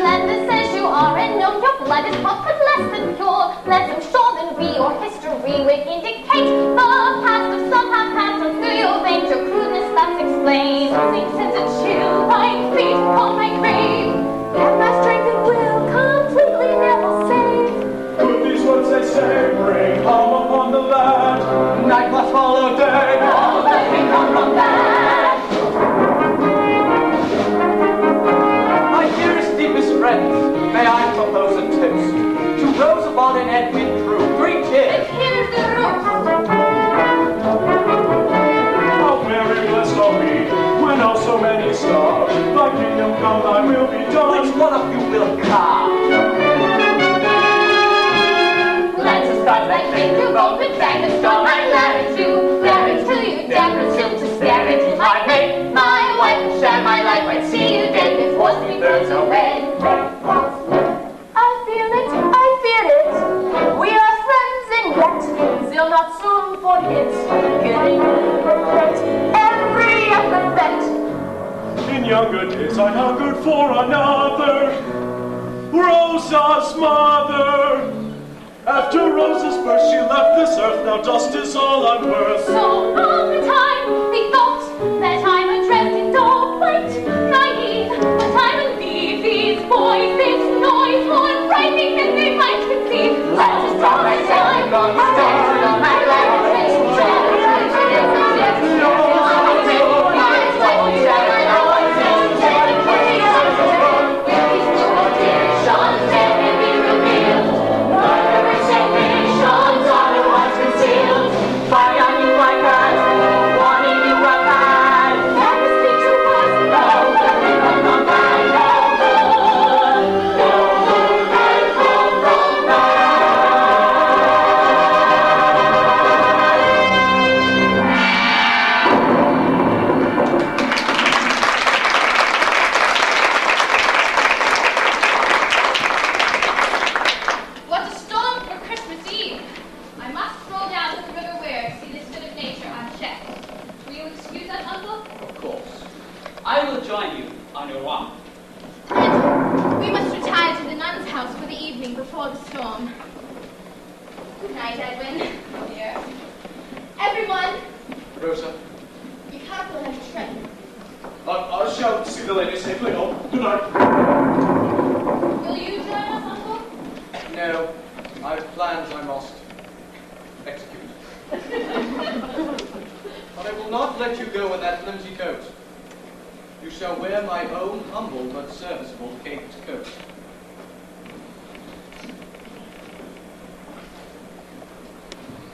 Landless says you are, and know your blood is hot but less than pure. Less than sure than we, your history would indicate. The past of some have passed on through your veins, your crudeness that's explained. Sing sends a chill, my feet on my grave. And my strength and will completely never save. Put these words they say, bring harm upon the lad. Night must follow day. No, but we come from that. My dearest, deepest friends, may I propose a toast to Rosa and Edwin Drood. 3 cheers. Here's the root. How very blessed are we, when all so many starve. Thy kingdom come, thy will be done. Which one of you will carve? Let's start like make you go with dragons, strong like Larry too. Larry till you dare presume to stare into my face. My wife will share my life, I'd see you dead before 3 birds away. I feel it, I feel it. younger days I'd hungered for another, Rosa's mother. After Rosa's birth she left this earth, now dust is all I'm worth. So all the time they thought that I'm a dreaded dog, quite naive, but I believe these boys, this noise, more frightening than they might conceive. Let us draw myself on the stairs of my life,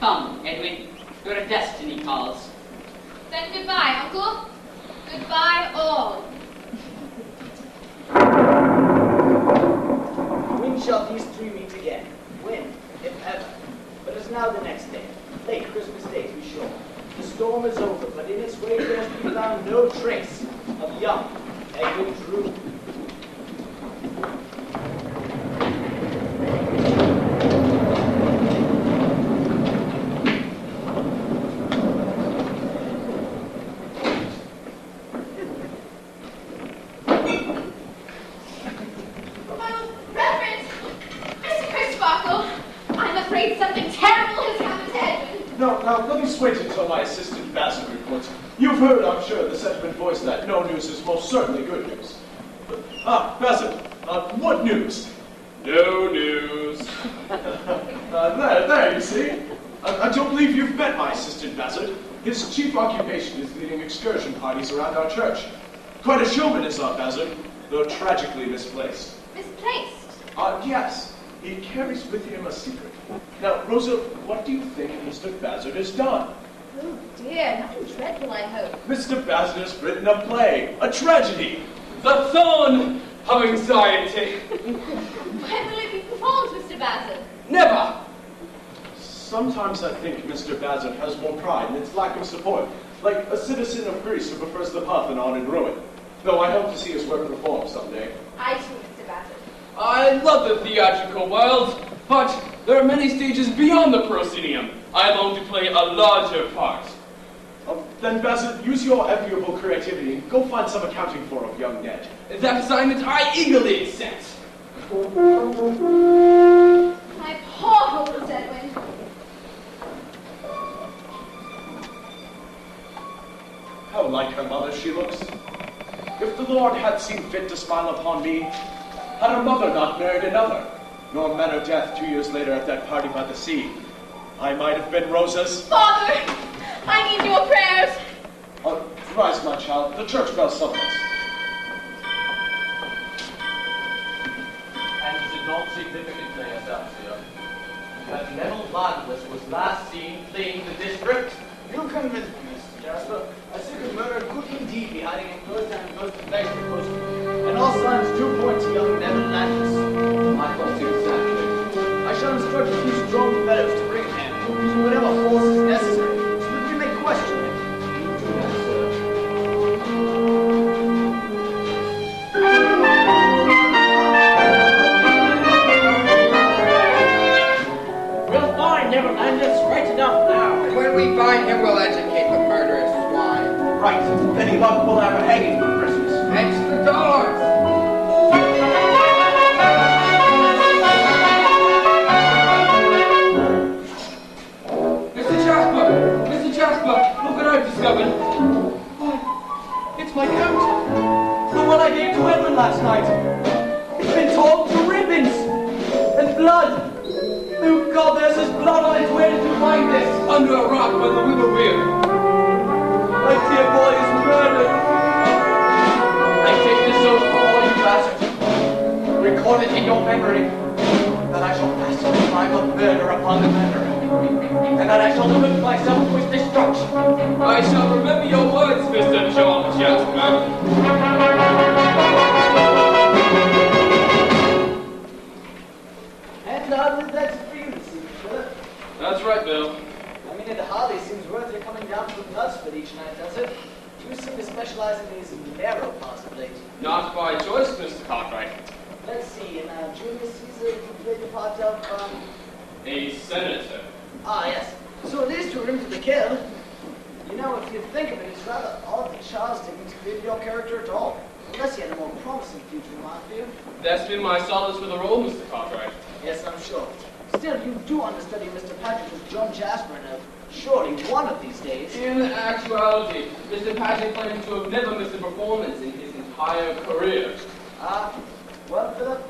Come, Edwin. Your destiny calls. Then goodbye, Uncle. Goodbye, all. When shall these three meet again? When, if ever? But it's now the next day. Late Christmas Day, to be sure. The storm is over, but in its wake there has been found no trace of young Edwin Drood. Wait until my assistant Bassett reports. You've heard, I'm sure, the sentiment voiced that no news is most certainly good news. Bassett, what news? No news. There, you see. I don't believe you've met my assistant Bassett. His chief occupation is leading excursion parties around our church. Quite a showman is our Bassett, though tragically misplaced. Misplaced? Yes. He carries with him a secret. Now, Rosa, what do you think Mr. Bassett has done? Oh dear, nothing dreadful, I hope. Mr. Bassett has written a play, a tragedy. The thorn of anxiety. When will it be performed, Mr. Bassett? Never. Sometimes I think Mr. Bassett has more pride in its lack of support, like a citizen of Greece who prefers the Parthenon in ruin. Though I hope to see his work performed someday. I too, Mr. Bassett. I love the theatrical world, but there are many stages beyond the proscenium. I long to play a larger part. Then, Bassett, use your enviable creativity and go find some accounting for of young Ned. That assignment I eagerly accept. My poor hopeless Edwin. How like her mother she looks. If the Lord had seen fit to smile upon me, had her mother not married another, nor met her death 2 years later at that party by the sea, I might have been Rosa's. Father, I need your prayers. Rise, my child. The church bell summons. And is it not significant, Anastasia, that Neville Landless was last seen fleeing the district? You convinced me, Mr. Jasper. A secret murder could indeed be hiding in close and close to place the coast. And all signs do point to young Neville Landless. My thoughts exactly. I shall instruct a few strong fellows to bring him, using whatever force is necessary, so that we may question him. Do that, sir. We'll find Neville Landless right enough now. And when we find him, we'll educate the murderous swine. Right. Any luck, we'll have a hanging for Christmas. Extra dollars! Mr. Jasper, look what I've discovered. Why, it's my coat. The one I gave to Edwin last night. It's been torn to ribbons. And blood. Oh God, there's this blood on it. Where did you find this? Under a rock by the whippoorwill. My dear boy is murdered. I take this oath before you, bastard. Record it in your memory that I shall pass the crime of murder upon the murderer, and that I shall devote myself to his destruction. I shall remember your words, Mr. John Jasper. And now that's for you to see, Philip. That's right, Bill. I mean, it hardly seems worth your coming down from Knutsford each night, does it? You seem to specialize in these narrow parts of late. Not by choice, Mr. Cartwright. Let's see, in Julius Caesar, you played the part of, A senator. Ah, yes. So at least you're into the kill. You know, if you think of it, it's rather odd that Charles didn't create your character at all. Unless he had a more promising future in mind for you. That's been my solace for the role, Mr. Cartwright. Yes, I'm sure. Still, you do understudy Mr. Patrick as John Jasper now. Surely one of these days. In actuality, Mr. Patrick claims to have never missed a performance in his entire career. Ah, well, Philip,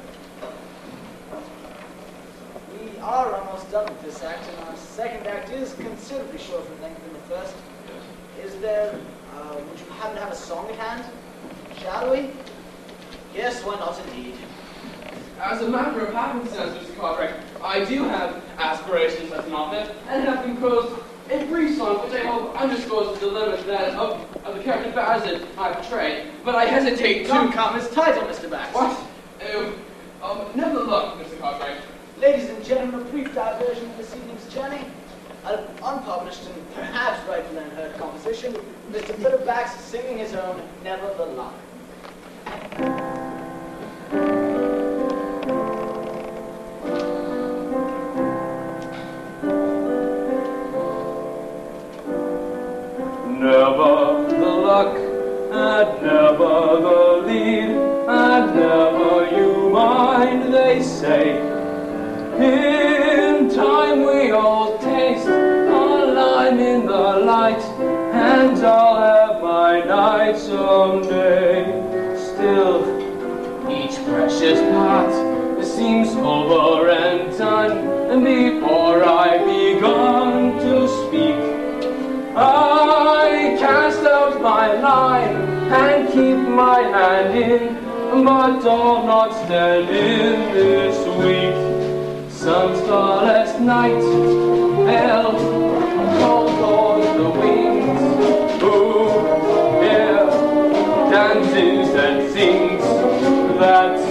we are almost done with this act, and our second act is considerably shorter in length than the first. Is there, would you happen to have a song at hand? Shall we? Yes, why not indeed? As a matter of happenstance, Mr. Cartwright, I do have aspirations as an author, and have composed a brief song which I hope underscores the dilemma that of the character Bassett I portray, but I hesitate to... Don't come his title, Mr. Bax. What? Never look, Mr. Cartwright. Ladies and gentlemen, a brief diversion in this evening's journey. An unpublished and perhaps rightfully unheard composition, Mr. Philip Bax singing his own Never the Luck. Never the luck, and never the lead, and never you mind, they say. In time we all taste a line in the light, and I'll have my night someday. Still, each precious part seems over and done, and before I begun to speak, I cast out my line and keep my hand in, but I'll not stand in this week. Some starless night, hell, cold on the wings. Who here dances and sings? That's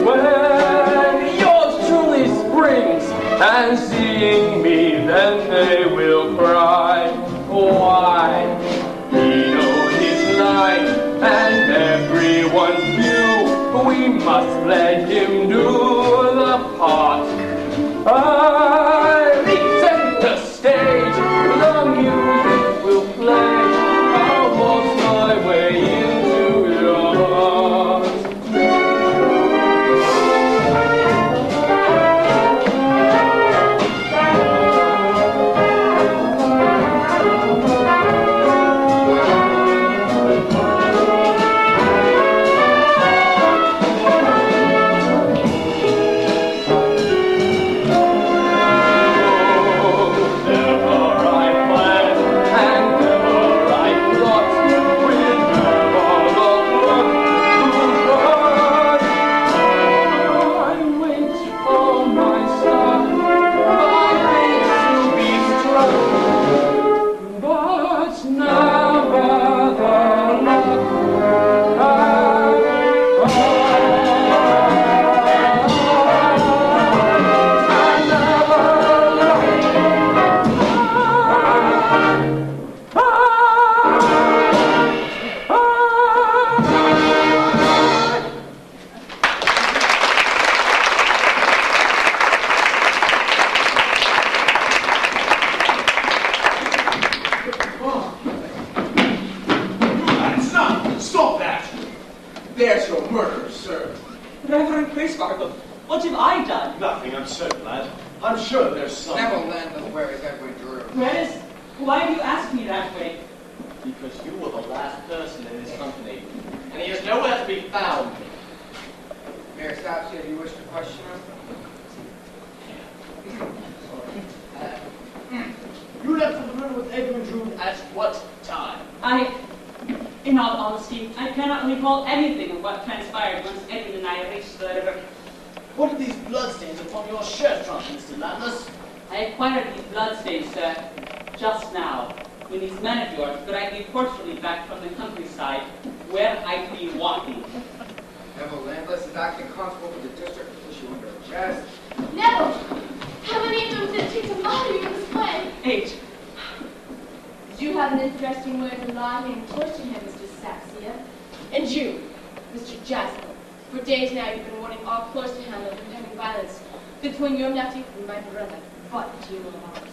when yours truly springs, and seeing me, then they will cry. Why? He knows his line, and everyone's view. We must let him do the part. I reset the stage, the music will play. I'll waltz my way into your heart. Reverend Crisparkle, what have I done? Nothing, I'm certain, lad. I'm sure there's some... Neville Landless, where is Edwin Drood? Why do you ask me that way? Because you were the last person in his company, and he is nowhere to be found. Mayor Sapsia, do you wish to question him? You left for the room with Edwin Drood at what time? In all honesty, I cannot recall anything of what transpired once Edwin and I reached the river. What are these bloodstains upon your shirt front, Mr. Landless? I acquired these bloodstains, sir, just now, when these men of yours dragged me forcefully back from the countryside, where I'd be walking. Neville Landless is acting constable for the district to push you under arrest. Neville! How many of them did it take to murder you in this way? 8. You have an interesting way of lying and torturing him, Mr. Saxia. And you, Mr. Jasper. For days now you've been warning all close to him of impending violence between your nephew and my brother. What do you want?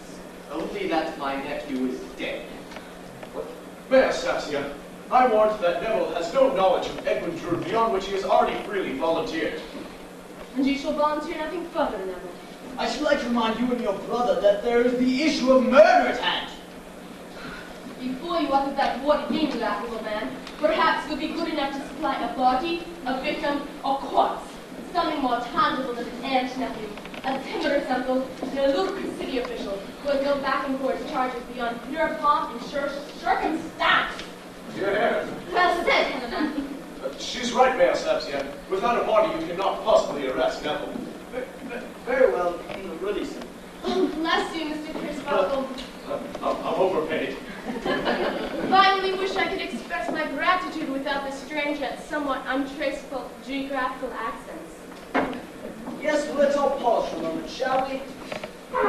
Only that my nephew is dead. Mayor Sapsia, I warrant that Neville has no knowledge of Edwin Drood beyond which he has already freely volunteered. And you shall volunteer nothing further, Neville. I should like to remind you and your brother that there is the issue of murder at hand. Before you utter that word again, you laughable man, perhaps you'll be good enough to supply a body, a victim, or corpse. Something more tangible than an aunt nephew, a timorous uncle, and a ludicrous city official who will go back and forth charges beyond pure pomp and circumstance. Yeah. Well said, Helena. She's right, Mayor Sapsia. Without a body, you cannot possibly arrest Neville. Very well, release him. Oh, bless you, Mr. Crisparkle. I'm overpaid. Finally wish I could express my gratitude without the strange yet somewhat untraceable geographical accents. Yes, well, let's all pause for a moment, shall we? So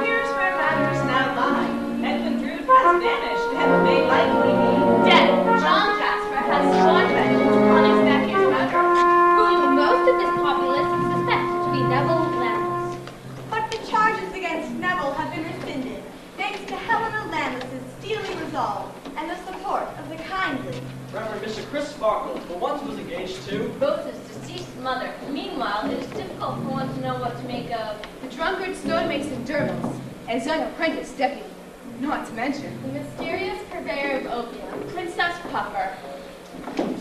here's where matters now lie. Edwin Drood has vanished, and may likely be dead. John Jasper has sworn vengeance upon his nephew's murder, whom most of this populace suspect to be Neville Landless. But the charges against Neville have been rescinded, thanks to Helena Landless's steely resolve and the support of the kindly Reverend Mr. Crisparkle, the one who was engaged to Rose's deceased mother. Meanwhile, it is difficult for one to know what to make of the drunkard stonemason Dermals, and young apprentice deputy, not to mention the mysterious purveyor of opium, Princess Puffer.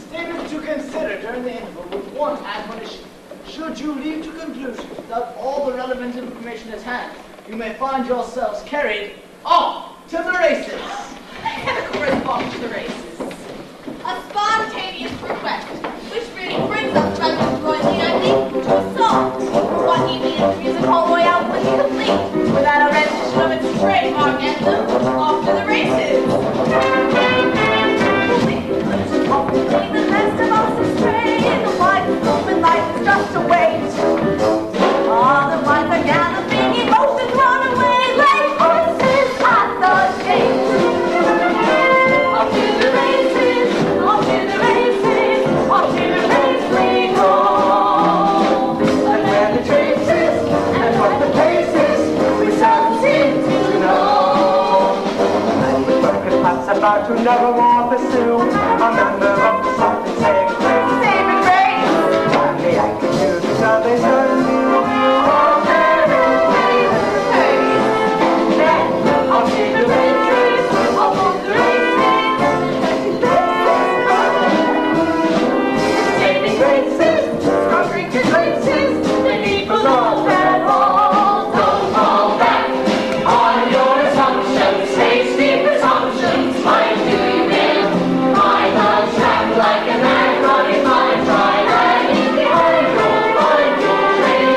Statements to consider during the interval with one admonition. Should you leave to conclusion without all the relevant information at hand, you may find yourselves carried off to the races. And of course, off to the races. A spontaneous request, which really brings us, Reverend Royalty, I think, to a song. What evening is the music hall royale would be complete without a rendition of its trademark anthem, Off to the Races. Leave the rest of us astray. The wide open life is just a wait. Otherwise, I gather big emotions run away like horses at the gate. Off to the races, off to the races, off to the race we go. And where the traces and what the places we shall seem to know. And the circus pass about who never wore pursue a member of the something saving grace. Saving grace. And the acting to the salvation view. Oh, then I'll see the races, I'll see the races. Saving graces, conquering graces, the people of that all. Don't fall back on your assumptions, hasty presumptions, mind do you will. My love trapped like a man on his mind, try lagging behind your train.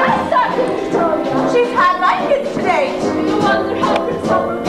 I started Victoria. She's had my kids today. You wonder how Prince Albert